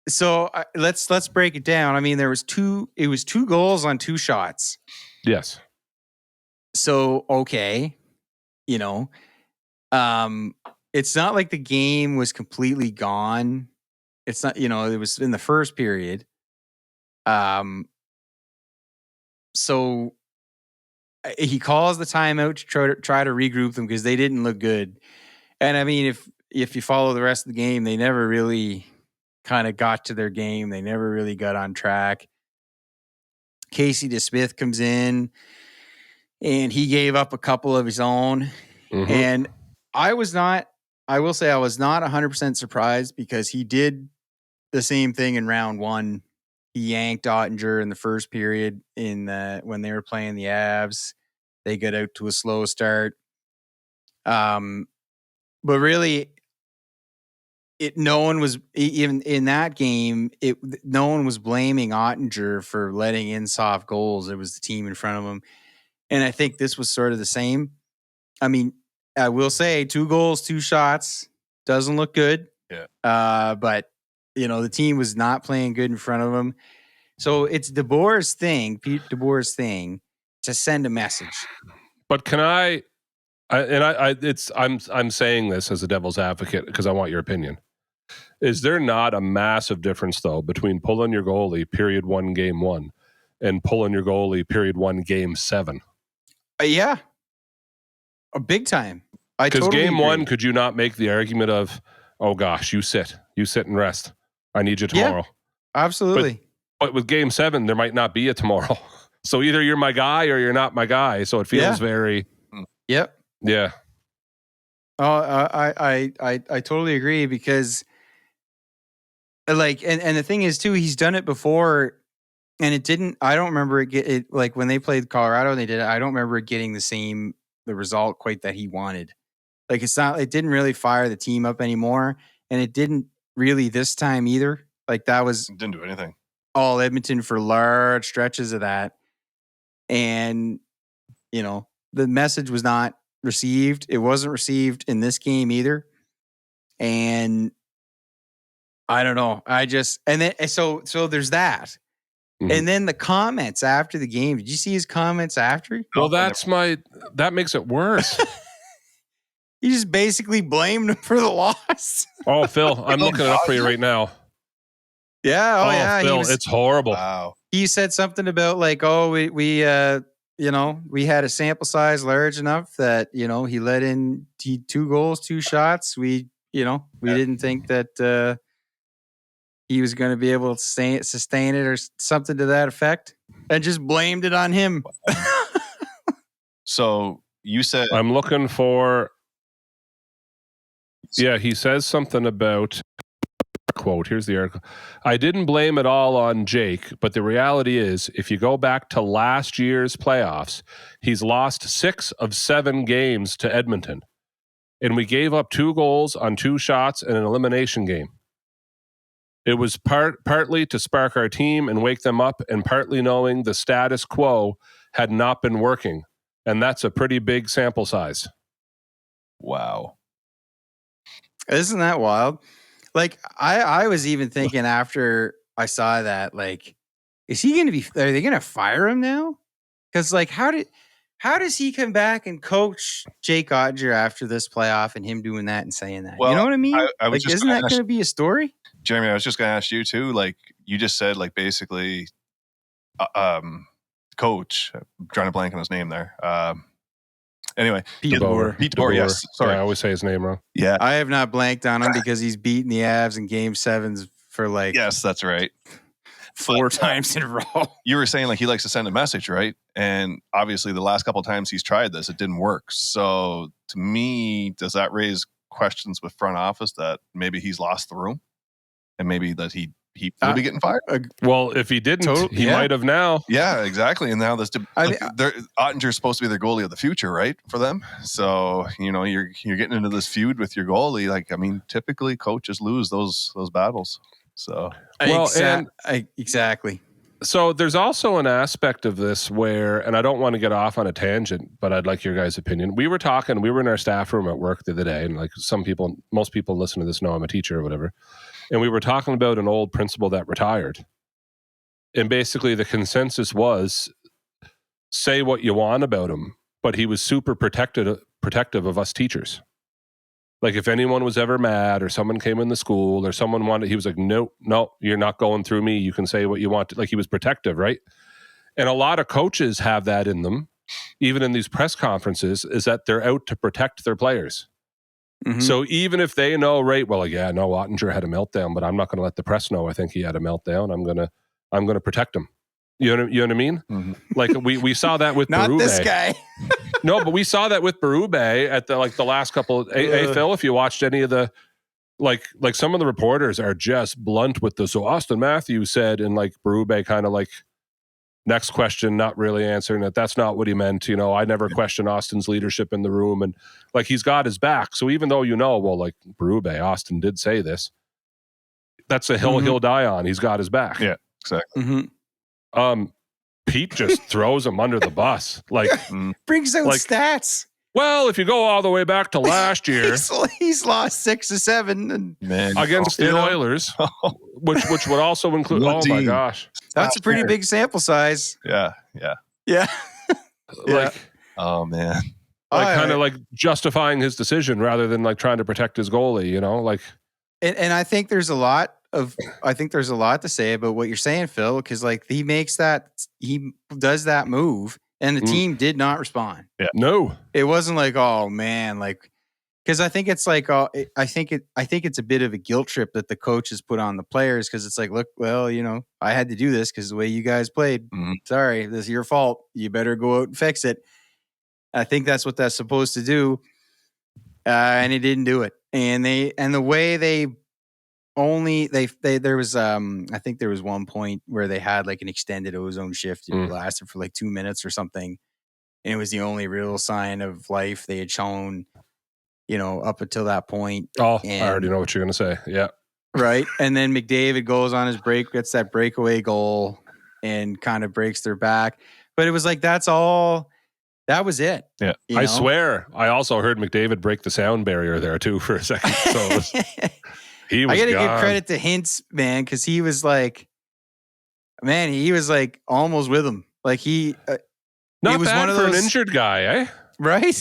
Speaker 1: so let's break it down. I mean, it was 2 goals on 2 shots.
Speaker 3: Yes.
Speaker 1: So, okay, it's not like the game was completely gone. It's not, it was in the first period. So he calls the timeout to try to regroup them because they didn't look good. And I mean, if you follow the rest of the game, they never really kind of got to their game. They never really got on track. Casey DeSmith comes in and he gave up a couple of his own. Mm-hmm. And I will say I was not 100% surprised because he did the same thing in round 1. He yanked Oettinger in the first period when they were playing the Avs. They got out to a slow start. But really, no one was, even in that game, no one was blaming Oettinger for letting in soft goals. It was the team in front of him. And I think this was sort of the same. I mean, I will say 2 goals, 2 shots. Doesn't look good.
Speaker 2: Yeah.
Speaker 1: But, the team was not playing good in front of him. So it's Pete DeBoer's thing to send a message.
Speaker 3: But can I'm saying this as a devil's advocate because I want your opinion. Is there not a massive difference, though, between pulling your goalie period 1, game 1 and pulling your goalie period 1, game 7?
Speaker 1: Yeah. A big time.
Speaker 3: Because
Speaker 1: totally
Speaker 3: game
Speaker 1: agree.
Speaker 3: 1, could you not make the argument of, oh gosh, you sit and rest. I need you tomorrow.
Speaker 1: Yeah, absolutely.
Speaker 3: But with game 7, there might not be a tomorrow. So either you're my guy or you're not my guy. So it feels very.
Speaker 1: Yep.
Speaker 3: Yeah.
Speaker 1: Oh, I totally agree because, and the thing is too, he's done it before, and it didn't. I don't remember it like when they played Colorado and they did it. I don't remember it getting the result quite that he wanted. Like it didn't really fire the team up anymore, and it didn't really this time either. Like that was
Speaker 2: didn't do anything.
Speaker 1: All Edmonton for large stretches of that, and the message was not received. It wasn't received in this game either, and I don't know. So there's that. Mm-hmm. And then the comments after the game. Did you see his comments after?
Speaker 3: Well, that makes it worse.
Speaker 1: He just basically blamed him for the loss.
Speaker 3: Oh, Phil, I'm looking it up for you right now.
Speaker 1: Yeah. Yeah.
Speaker 3: Phil, it's horrible.
Speaker 2: Wow.
Speaker 1: He said something about we had a sample size large enough that, he let in 2 goals, 2 shots. We didn't think that he was going to be able to sustain it or something to that effect, and just blamed it on him.
Speaker 2: So you said...
Speaker 3: I'm looking for... Yeah, he says something about... Quote, here's the article. I didn't blame it all on Jake, but the reality is, if you go back to last year's playoffs, he's lost 6 of 7 games to Edmonton. And we gave up 2 goals on 2 shots in an elimination game. It was partly to spark our team and wake them up, and partly knowing the status quo had not been working. And that's a pretty big sample size.
Speaker 2: Wow.
Speaker 1: Isn't that wild? Like, I was even thinking after I saw that, like, is he going to be, are they going to fire him now? Because, like, how does he come back and coach Jake Oettinger after this playoff and him doing that and saying that?
Speaker 2: Well,
Speaker 1: you know what I mean?
Speaker 2: I was
Speaker 1: isn't that going to be a story?
Speaker 2: Jeremy, I was just going to ask you too. Like, you just said, like, basically, coach, I'm trying to blank on his name there. Anyway,
Speaker 1: Pete DeBoer.
Speaker 2: Yes. Sorry.
Speaker 3: Yeah, I always say his name wrong.
Speaker 2: Yeah.
Speaker 1: I have not blanked on him because he's beaten the Avs in game 7s for
Speaker 2: yes, that's right.
Speaker 1: 4 times in a row.
Speaker 2: You were saying like he likes to send a message, right? And obviously the last couple of times he's tried this, it didn't work. So to me, does that raise questions with front office that maybe he's lost the room and maybe that he will be getting fired?
Speaker 3: Well, if he didn't, he might have now.
Speaker 2: Yeah, exactly. And now Oettinger's supposed to be their goalie of the future, right? For them. So, you're getting into this feud with your goalie. Like, I mean, typically coaches lose those battles. So,
Speaker 1: exactly.
Speaker 3: So there's also an aspect of this where, and I don't want to get off on a tangent, but I'd like your guys' opinion. We were in our staff room at work the other day, and like most people listen to this know I'm a teacher or whatever. And we were talking about an old principal that retired. And basically the consensus was, say what you want about him, but he was super protective of us teachers. Like if anyone was ever mad or someone came in the school or someone wanted, he was like, no, you're not going through me. You can say what you want. Like he was protective, right? And a lot of coaches have that in them, even in these press conferences, is that they're out to protect their players. Mm-hmm. So even if they know, right, well, yeah, no, Oettinger had a meltdown, but I'm not going to let the press know I think he had a meltdown. I'm going to protect him. You know what I mean? Mm-hmm. Like we saw that with
Speaker 1: not
Speaker 3: Berube.
Speaker 1: This guy.
Speaker 3: No, but we saw that with Berube at the last couple. Hey, Phil, if you watched any of the like some of the reporters are just blunt with this. So Austin Matthews said, and like Berube kind of like next question, not really answering it. That's not what he meant. I never questioned Austin's leadership in the room, and like he's got his back. So even though well, like Berube, Austin did say this. That's a hill he'll die on. He's got his back.
Speaker 2: Yeah, exactly.
Speaker 3: Mm-hmm. Pete just throws him under the bus. Like
Speaker 1: brings out stats.
Speaker 3: Well, if you go all the way back to last year,
Speaker 1: he's lost 6 or 7
Speaker 3: against the Oilers, which would also include. My gosh,
Speaker 1: that's a pretty big sample size.
Speaker 2: Yeah.
Speaker 3: Like,
Speaker 2: oh man,
Speaker 3: like kind of like justifying his decision rather than like trying to protect his goalie. You know, like,
Speaker 1: and I think there's a lot to say about what you're saying, Phil, because like he does that move. And the team did not respond.
Speaker 3: Yeah. No,
Speaker 1: it wasn't like, oh man, like, because I think it's like, I think it's a bit of a guilt trip that the coaches put on the players because it's like, look, well, you know, I had to do this because the way you guys played. Sorry, this is your fault. You better go out and fix it. I think that's what that's supposed to do, and he didn't do it. And the way there was I think there was one point where they had like an extended ozone shift. It lasted for like 2 minutes or something. And it was the only real sign of life they had shown, you know, up until that point.
Speaker 3: I already know what you're going to say. Yeah.
Speaker 1: Right. And then McDavid goes on his break, gets that breakaway goal and kind of breaks their back. But it was like, that's all. That was it.
Speaker 3: Yeah. I swear. I also heard McDavid break the sound barrier there too for a second. So he was
Speaker 1: I got to
Speaker 3: give
Speaker 1: credit to Hintz, man, because he was like almost with him. Like
Speaker 3: not
Speaker 1: was
Speaker 3: bad
Speaker 1: one of
Speaker 3: for
Speaker 1: those,
Speaker 3: an injured guy, eh?
Speaker 1: Right?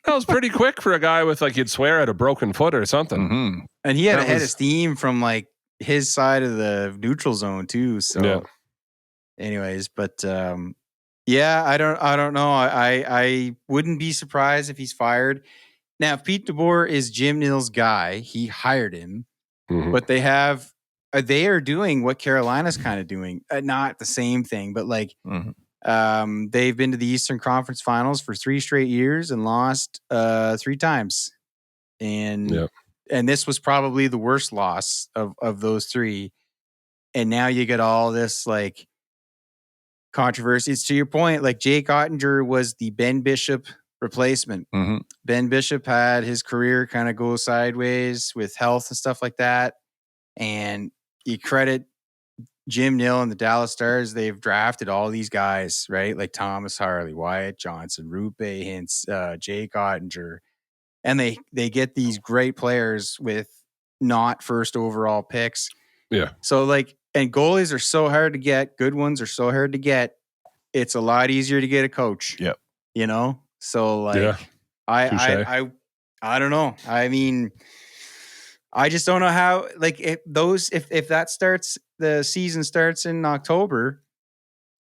Speaker 3: That was pretty quick for a guy with like, you'd swear at a broken foot or something.
Speaker 1: And he had a head of steam from like his side of the neutral zone too. So anyways, but I don't know. I wouldn't be surprised if he's fired. Now, if Pete DeBoer is Jim Nill's guy, he hired him, but they are doing what Carolina's kind of doing. Not the same thing, but like they've been to the Eastern Conference Finals for 3 straight years and lost 3 times. And this was probably the worst loss of those 3. And now you get all this like controversy. It's to your point, like Jake Oettinger was the Ben Bishop replacement. Ben Bishop had his career kind of go sideways with health and stuff like that. And you credit Jim Nill and the Dallas Stars, they've drafted all these guys, right? Like Thomas Harley, Wyatt Johnson, Rupe Hintz, Jake Oettinger. And they get these great players with not first overall picks.
Speaker 3: Yeah.
Speaker 1: So like, and goalies are so hard to get. Good ones are so hard to get. It's a lot easier to get a coach.
Speaker 2: Yep.
Speaker 1: You know? So like, I don't know. I mean, I just don't know how, like if that starts, the season starts in October,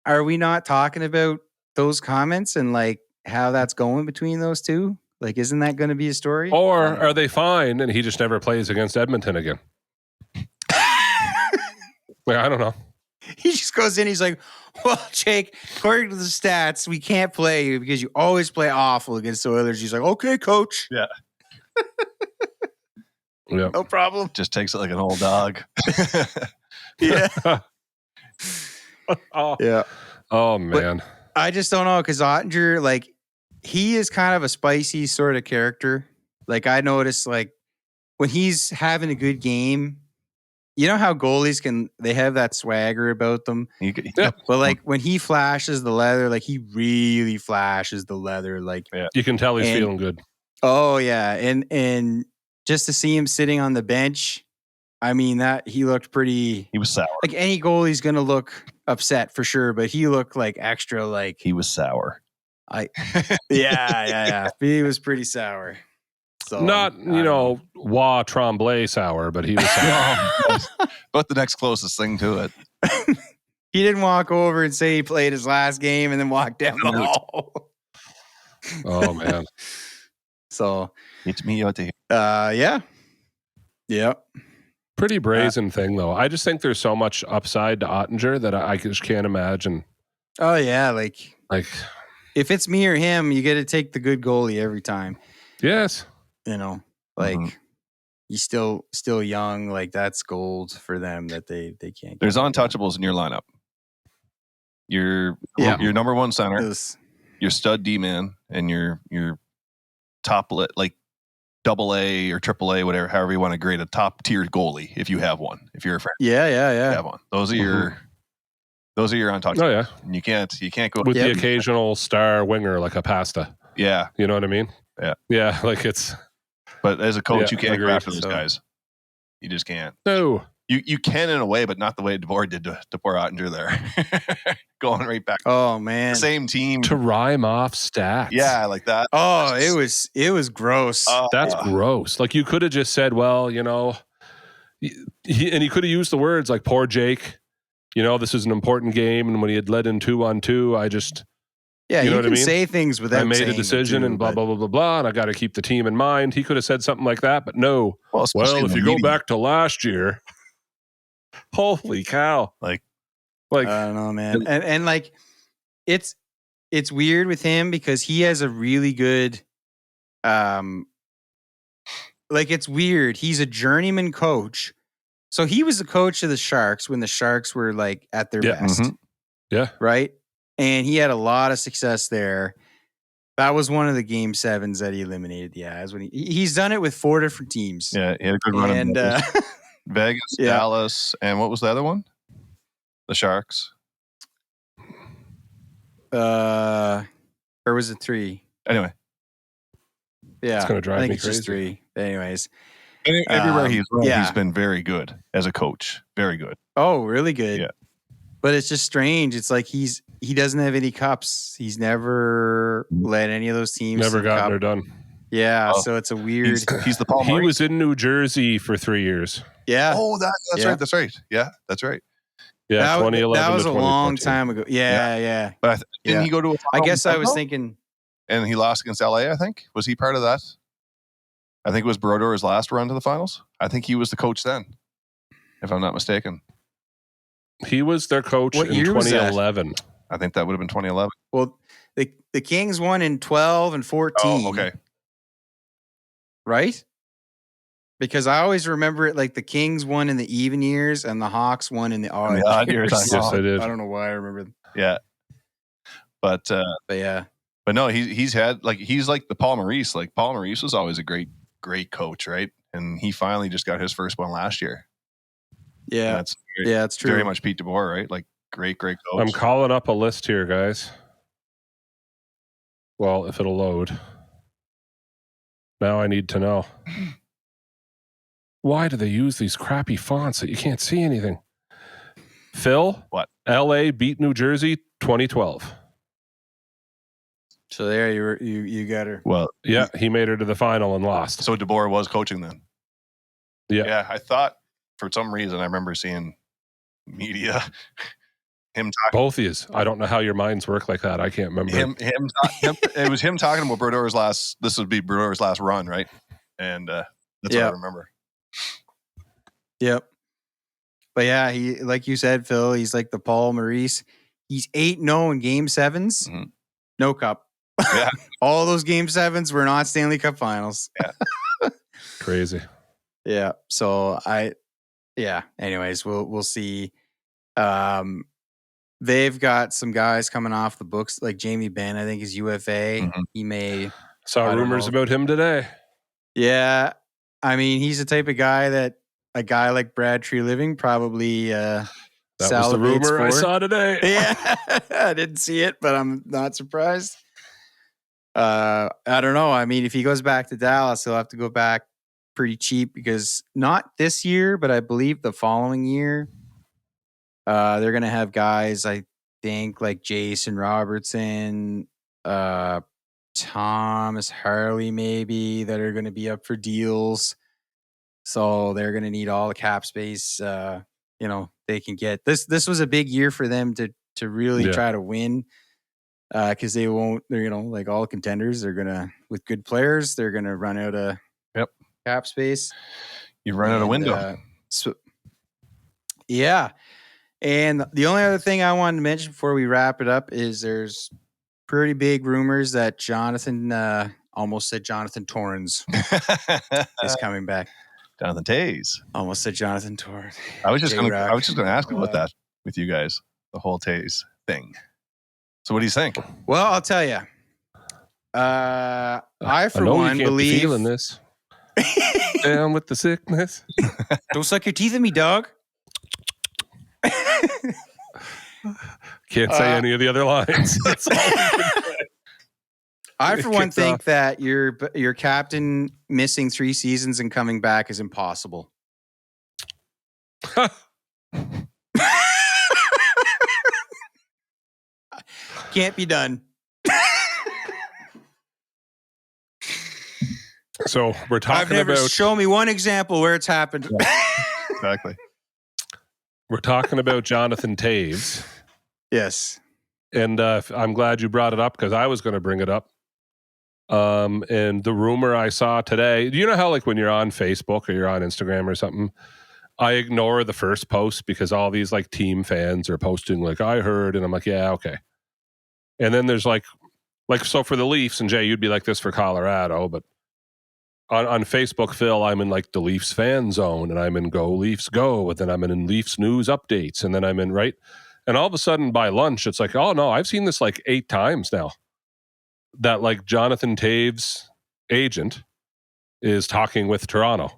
Speaker 1: are we not talking about those comments and like how that's going between those two? Like, isn't that going to be a story?
Speaker 3: Or are they fine and he just never plays against Edmonton again? I don't know.
Speaker 1: He just goes in, he's like, well, Jake, according to the stats, we can't play you because you always play awful against the Oilers. He's like, okay, coach.
Speaker 2: Yeah.
Speaker 1: No problem.
Speaker 2: Just takes it like an old dog.
Speaker 1: Yeah.
Speaker 3: Yeah. Oh, man.
Speaker 1: But I just don't know because Oettinger, like, he is kind of a spicy sort of character. Like, I noticed, like, when he's having a good game, you know how goalies they have that swagger about them. But like when he flashes the leather, like he really flashes the leather. Like
Speaker 3: you can tell he's feeling good.
Speaker 1: Oh yeah. And just to see him sitting on the bench, I mean that he looked pretty.
Speaker 2: He was sour.
Speaker 1: Like any goalie's gonna look upset for sure, but he looked like extra like
Speaker 2: he was sour.
Speaker 1: Yeah. He was pretty sour. So,
Speaker 3: not, Wa Tremblay sour, but he was sour.
Speaker 2: But the next closest thing to it.
Speaker 1: He didn't walk over and say he played his last game and then walk down the hall.
Speaker 3: Oh, man.
Speaker 1: So.
Speaker 2: It's me out here.
Speaker 1: Yeah. Yep.
Speaker 3: Pretty brazen thing, though. I just think there's so much upside to Oettinger that I just can't imagine.
Speaker 1: Oh, yeah. Like if it's me or him, you get to take the good goalie every time.
Speaker 3: Yes.
Speaker 1: He's still young. Like that's gold for them that they can't.
Speaker 2: There's untouchables in your lineup. Your number one center, your stud D man, and your top like AA or AAA, whatever, however you want to grade a top tier goalie if you have one. If you're a fan,
Speaker 1: yeah,
Speaker 2: you have one. Those are your untouchables.
Speaker 3: Oh yeah,
Speaker 2: and you can't go
Speaker 3: with the occasional star winger like a pasta.
Speaker 2: Yeah.
Speaker 3: You know what I mean?
Speaker 2: Yeah.
Speaker 3: Yeah, like it's...
Speaker 2: But as a coach,
Speaker 3: Yeah,
Speaker 2: you can't go
Speaker 3: agreed.
Speaker 2: after those guys. You just can't.
Speaker 3: No.
Speaker 2: You can in a way, but not the way DeBoer did to Poor Oettinger there. Going right back.
Speaker 1: Oh, man.
Speaker 2: Same team.
Speaker 3: To rhyme off stats.
Speaker 2: Yeah, like that.
Speaker 1: Oh, it was gross.
Speaker 3: That's gross. Like you could have just said, well, you know, and he could have used the words like, poor Jake, you know, this is an important game. And when he had led in 2-on-2, I just...
Speaker 1: Yeah,
Speaker 3: you know
Speaker 1: you
Speaker 3: what
Speaker 1: can
Speaker 3: I mean?
Speaker 1: say things without
Speaker 3: I made
Speaker 1: saying
Speaker 3: a decision
Speaker 1: them too,
Speaker 3: and blah, blah, blah, blah, blah, and I got to keep the team in mind. He could have said something like that, but no.
Speaker 2: Well,
Speaker 3: if you go back to last year, holy cow.
Speaker 2: Like
Speaker 1: I don't know, man. And like, it's weird with him because he has a really good, like, it's weird. He's a journeyman coach. So he was the coach of the Sharks when the Sharks were like at their best.
Speaker 2: Mm-hmm.
Speaker 3: Yeah.
Speaker 1: Right? And he had a lot of success there. That was one of the game 7s that he eliminated the Avs when he's done it with 4 different teams.
Speaker 2: Yeah, he had a good run in Vegas,
Speaker 1: yeah.
Speaker 2: Dallas, and what was the other one? The Sharks.
Speaker 1: Or was it 3?
Speaker 2: Anyway.
Speaker 1: Yeah.
Speaker 3: It's gonna drive
Speaker 1: I think
Speaker 3: me
Speaker 1: it's
Speaker 3: crazy.
Speaker 1: just 3. Anyways.
Speaker 2: Everywhere he's run,
Speaker 1: yeah.
Speaker 2: he's been very good as a coach. Very good.
Speaker 1: Oh, really good.
Speaker 2: Yeah.
Speaker 1: But it's just strange. It's like he doesn't have any cups. He's never led any of those teams.
Speaker 3: Never gotten her done.
Speaker 1: Yeah, so it's a weird.
Speaker 2: He's the Paul.
Speaker 3: He was in New Jersey for 3 years.
Speaker 1: Yeah.
Speaker 2: Oh, that's right. That's right. Yeah, that's right.
Speaker 3: Yeah, 2011.
Speaker 1: That was
Speaker 3: to
Speaker 1: a long time ago. Yeah.
Speaker 2: But didn't he go to a final?
Speaker 1: I guess I was thinking.
Speaker 2: And he lost against LA, I think. Was he part of that? I think it was Brodor's last run to the finals. I think he was the coach then, if I'm not mistaken.
Speaker 3: He was their coach in 2011.
Speaker 2: I think that would have been 2011.
Speaker 1: Well, the Kings won in 12 and 14.
Speaker 2: Oh, okay.
Speaker 1: Right? Because I always remember it like the Kings won in the even years and the Hawks won in the odd years.
Speaker 3: Yes, I did.
Speaker 1: I don't know why I remember.
Speaker 2: Yeah. But
Speaker 1: yeah.
Speaker 2: But no, he's had he's like the Paul Maurice. Like Paul Maurice was always a great coach, right? And he finally just got his first one last year.
Speaker 1: Yeah. That's true.
Speaker 2: Very much Pete DeBoer, right? Like great coach.
Speaker 3: I'm calling up a list here, guys. Well, if it'll load. Now I need to know. Why do they use these crappy fonts that you can't see anything? Phil?
Speaker 2: What?
Speaker 3: LA beat New Jersey 2012.
Speaker 1: So there you got her.
Speaker 2: Well,
Speaker 3: yeah, he made her to the final and lost.
Speaker 2: So DeBoer was coaching then.
Speaker 3: Yeah.
Speaker 2: Yeah, I thought for some reason I remember seeing media him talking.
Speaker 3: Both of yous. I don't know how your minds work like that. I can't remember.
Speaker 2: Him it was him talking about Brodor's last. This would be Brodor's last run, right? And that's what I remember.
Speaker 1: Yep. But yeah, he, like you said, Phil, he's like the Paul Maurice. He's 8-0 in game 7s.
Speaker 2: Mm-hmm.
Speaker 1: No cup.
Speaker 2: Yeah.
Speaker 1: All those game 7s were not Stanley Cup Finals.
Speaker 2: Yeah.
Speaker 3: Crazy.
Speaker 1: Yeah. So anyways, we'll see. They've got some guys coming off the books, like Jamie Benn, I think is UFA.
Speaker 2: Mm-hmm.
Speaker 1: He may
Speaker 3: saw rumors about him today.
Speaker 1: Yeah. I mean, he's the type of guy that a guy like Brad Treliving probably
Speaker 3: that was the rumor I saw today.
Speaker 1: Yeah. I didn't see it, but I'm not surprised. I don't know. I mean, if he goes back to Dallas, he'll have to go back pretty cheap because not this year, but I believe the following year, they're going to have guys, I think, like Jason Robertson, Thomas Harley, maybe, that are going to be up for deals. So they're going to need all the cap space, they can get. This was a big year for them to really try to win. Because they're like all contenders, they're gonna, with good players, they're gonna run out of cap space.
Speaker 2: You run out of window.
Speaker 1: Yeah. And the only other thing I wanted to mention before we wrap it up is there's pretty big rumors that almost said Jonathan Torrens is coming back.
Speaker 2: Jonathan Toews.
Speaker 1: Almost said Jonathan Torrens.
Speaker 2: I was just gonna ask about that with you guys, the whole Toews thing. So what do you think?
Speaker 1: Well, I'll tell you. I for one believe
Speaker 3: feeling this. Down with the sickness.
Speaker 1: Don't suck your teeth at me, dog.
Speaker 3: Can't say any of the other lines. That's all we can say.
Speaker 1: I, for one, think that your captain missing 3 seasons and coming back is impossible. Can't be done.
Speaker 3: So we're talking about.
Speaker 1: Show me one example where it's happened.
Speaker 2: Yeah, exactly.
Speaker 3: We're talking about Jonathan Toews.
Speaker 1: Yes.
Speaker 3: And I'm glad you brought it up because I was going to bring it up. And the rumor I saw today, do you know how like when you're on Facebook or you're on Instagram or something, I ignore the first post because all these like team fans are posting like, I heard, and I'm like, yeah, okay. And then there's like, so for the Leafs, and Jay, you'd be like this for Colorado, but on Facebook, Phil, I'm in like the Leafs fan zone, and I'm in Go Leafs Go, and then I'm in Leafs news updates, and then I'm in right. And all of a sudden by lunch, it's like, oh no, I've seen this like 8 times now. That like Jonathan Toews' agent is talking with Toronto.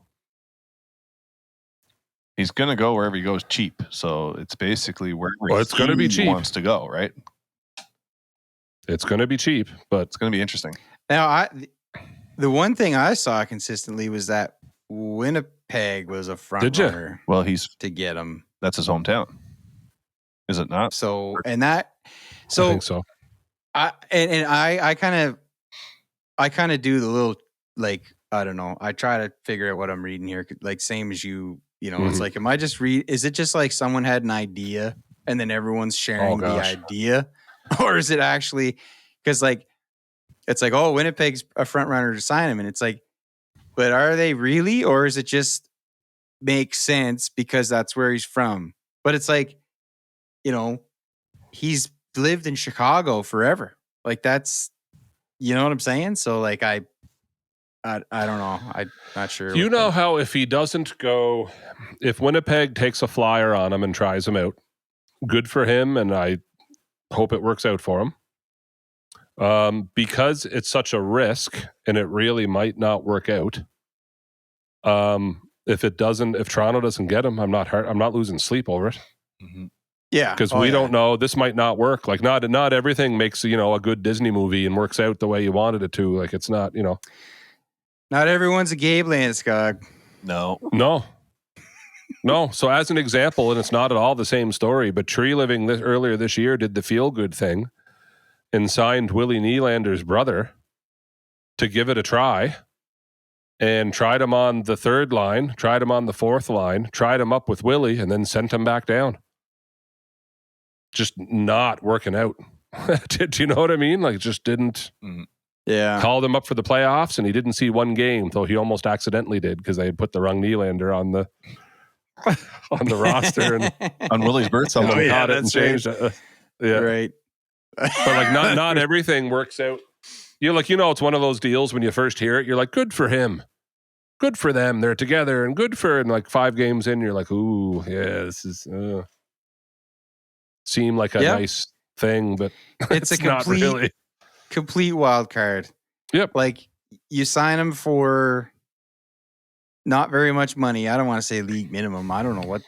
Speaker 2: He's going to go wherever he goes cheap. So it's basically wherever
Speaker 3: it's going to be cheap.
Speaker 2: Wants to go, right?
Speaker 3: It's going to be cheap, but
Speaker 2: it's going to be interesting.
Speaker 1: Now, the one thing I saw consistently was that Winnipeg was a front runner.
Speaker 2: Well, he's
Speaker 1: to get him.
Speaker 2: That's his hometown, is it not?
Speaker 1: So,
Speaker 3: I think so.
Speaker 1: I kind of do the little like I don't know. I try to figure out what I'm reading here, like same as you. You know, It's like, am I just is it just like someone had an idea and then everyone's sharing the idea, or is it actually because like it's like, oh, Winnipeg's a front runner to sign him, and it's like, but are they really, or is it just make sense because that's where he's from? But it's like, he's lived in Chicago forever. Like that's, you know what I'm saying? So like I don't know. I'm not sure.
Speaker 3: You know how if he doesn't go, if Winnipeg takes a flyer on him and tries him out, good for him, and I hope it works out for him. Because it's such a risk and it really might not work out. If Toronto doesn't get him, I'm not losing sleep over it.
Speaker 2: Mm-hmm.
Speaker 1: Yeah.
Speaker 3: Because we don't know, this might not work. Like not everything makes, a good Disney movie and works out the way you wanted it to. Like it's not,
Speaker 1: Not everyone's a Gabe Landeskog.
Speaker 2: No.
Speaker 3: So as an example, and it's not at all the same story, but Tree Living earlier this year did the feel good thing and signed Willie Nylander's brother to give it a try, and tried him on the 3rd line, tried him on the 4th line, tried him up with Willie, and then sent him back down. Just not working out. Do you know what I mean? Like, just didn't.
Speaker 1: Yeah.
Speaker 3: Called him up for the playoffs, and he didn't see one game, though he almost accidentally did because they had put the wrong Nylander on the roster and
Speaker 2: on Willie's birth celebration.
Speaker 3: Got it and changed it. Yeah,
Speaker 1: right.
Speaker 3: But like not everything works out. You're like, it's one of those deals when you first hear it, you're like, good for him. Good for them. They're together, and good for, and like 5 games in, you're like, ooh, yeah, this is seem like a nice thing, but
Speaker 1: it's a complete wild card.
Speaker 3: Yep.
Speaker 1: Like you sign him for not very much money. I don't want to say league minimum. I don't know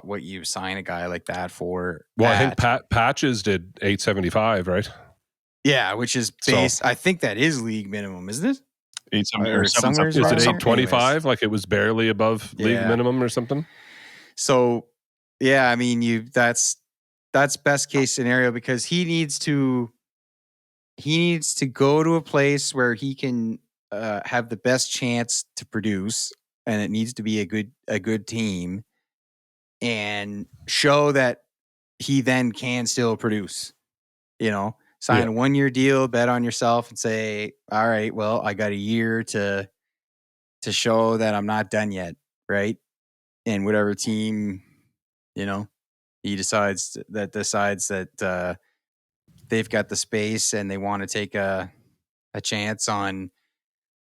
Speaker 1: what you sign a guy like that for.
Speaker 3: Well, I think Patches did $875, right?
Speaker 1: Yeah, which is base. I think that is league minimum, isn't it?
Speaker 2: 875.
Speaker 3: Is it 825? Like it was barely above league minimum or something.
Speaker 1: So, yeah, I mean, that's best case scenario because he needs to go to a place where he can have the best chance to produce, and it needs to be a good team, and show that he then can still produce. Sign a 1-year deal, bet on yourself, and say, all right, well, I got a year to show that I'm not done yet, right? And whatever team, he decides that they've got the space and they want to take a chance on,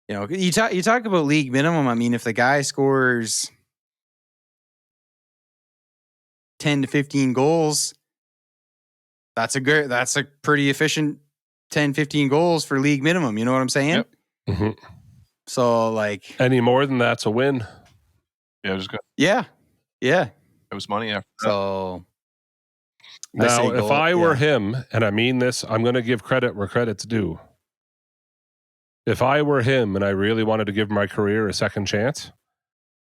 Speaker 1: you talk about league minimum. I mean, if the guy scores 10 to 15 goals, that's a pretty efficient 10, 15 goals for league minimum. You know what I'm saying?
Speaker 2: Yep.
Speaker 3: Mm-hmm.
Speaker 1: So like
Speaker 3: any more than that's a win.
Speaker 2: Yeah, it was good.
Speaker 1: Yeah. It
Speaker 2: was money after that.
Speaker 1: So
Speaker 3: now, if I were him, and I mean this, I'm going to give credit where credit's due. If I were him and I really wanted to give my career a second chance,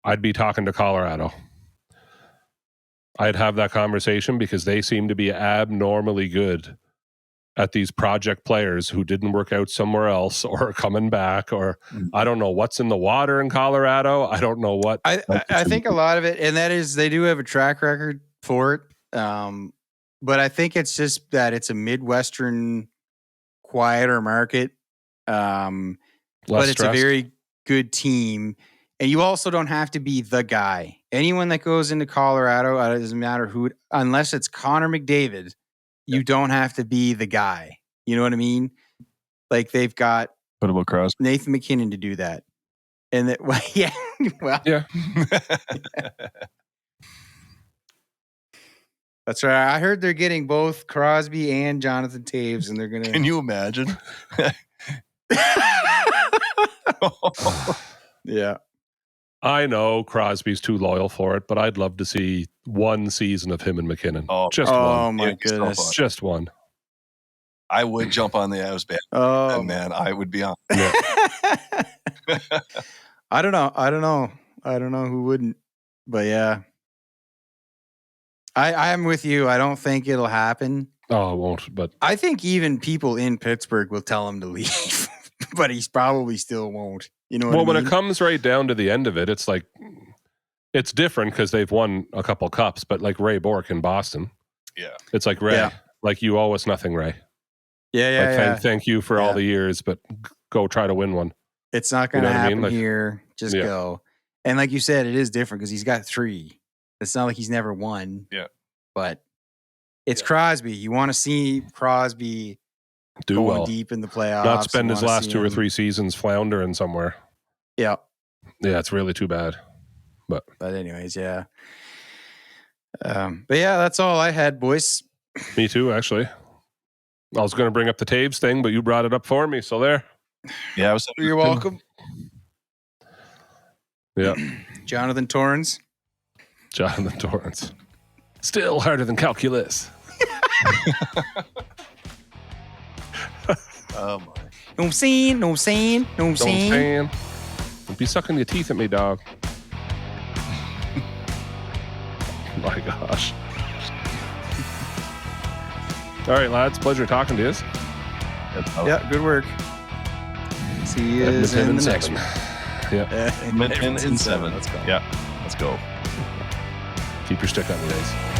Speaker 3: I'd be talking to Colorado. I'd have that conversation because they seem to be abnormally good at these project players who didn't work out somewhere else or are coming back, or I don't know what's in the water in Colorado. I don't know what.
Speaker 1: I think a lot of it, and that is they do have a track record for it. But I think it's just that it's a Midwestern, quieter market. But it's
Speaker 3: stressed.
Speaker 1: a very good team. And you also don't have to be the guy. Anyone that goes into Colorado, it doesn't matter who, unless it's Connor McDavid, you don't have to be the guy. You know what I mean? Like they've got
Speaker 2: What about Crosby?
Speaker 1: Nathan McKinnon to do that. And that, well, yeah. Well,
Speaker 3: Yeah.
Speaker 1: That's right. I heard they're getting both Crosby and Jonathan Toews, and they're going to.
Speaker 2: Can you imagine?
Speaker 1: Yeah.
Speaker 3: I know Crosby's too loyal for it, but I'd love to see one season of him and McKinnon. Just one.
Speaker 1: Oh, my
Speaker 2: It'd be so
Speaker 1: goodness.
Speaker 2: fun.
Speaker 3: Just one.
Speaker 2: I would jump on the Avs band.
Speaker 1: Oh,
Speaker 2: Man, I would be on.
Speaker 3: Yeah.
Speaker 1: I don't know who wouldn't, but yeah. I'm with you. I don't think it'll happen.
Speaker 3: Oh, it won't. But
Speaker 1: I think even people in Pittsburgh will tell him to leave, but he's probably still won't. You know what I mean?
Speaker 3: when it comes right down to the end of it, it's like it's different because they've won a couple cups. But like Ray Bourque in Boston,
Speaker 2: Yeah.
Speaker 3: it's like Ray, like you owe us nothing, Ray.
Speaker 1: Yeah.
Speaker 3: Thank you for all the years, but go try to win one.
Speaker 1: It's not going to happen
Speaker 3: Like,
Speaker 1: here. Just go. And like you said, it is different because he's got 3. It's not like he's never won.
Speaker 2: Yeah.
Speaker 1: But it's Crosby. You want to see Crosby
Speaker 3: do
Speaker 1: going
Speaker 3: well,
Speaker 1: deep in the playoffs.
Speaker 3: not spend his last 2 or 3 seasons floundering somewhere.
Speaker 1: Yeah.
Speaker 3: Yeah, it's really too bad. But
Speaker 1: anyways, yeah. But yeah, that's all I had, boys.
Speaker 3: Me too, actually. I was going to bring up the Toews thing, but you brought it up for me, so there.
Speaker 2: Yeah,
Speaker 1: You're welcome.
Speaker 3: Yeah.
Speaker 1: Jonathan Toews.
Speaker 3: Jonathan Toews. Still harder than calculus.
Speaker 2: Oh my.
Speaker 1: No saying.
Speaker 3: Don't be sucking your teeth at me, dog. My gosh. All right, lads. Pleasure talking to you.
Speaker 1: Yeah, good work. See you in the next one.
Speaker 3: Yeah.
Speaker 2: Edmonton in 7.
Speaker 1: Let's go.
Speaker 2: Yeah, let's go.
Speaker 3: Keep your stick on the ice.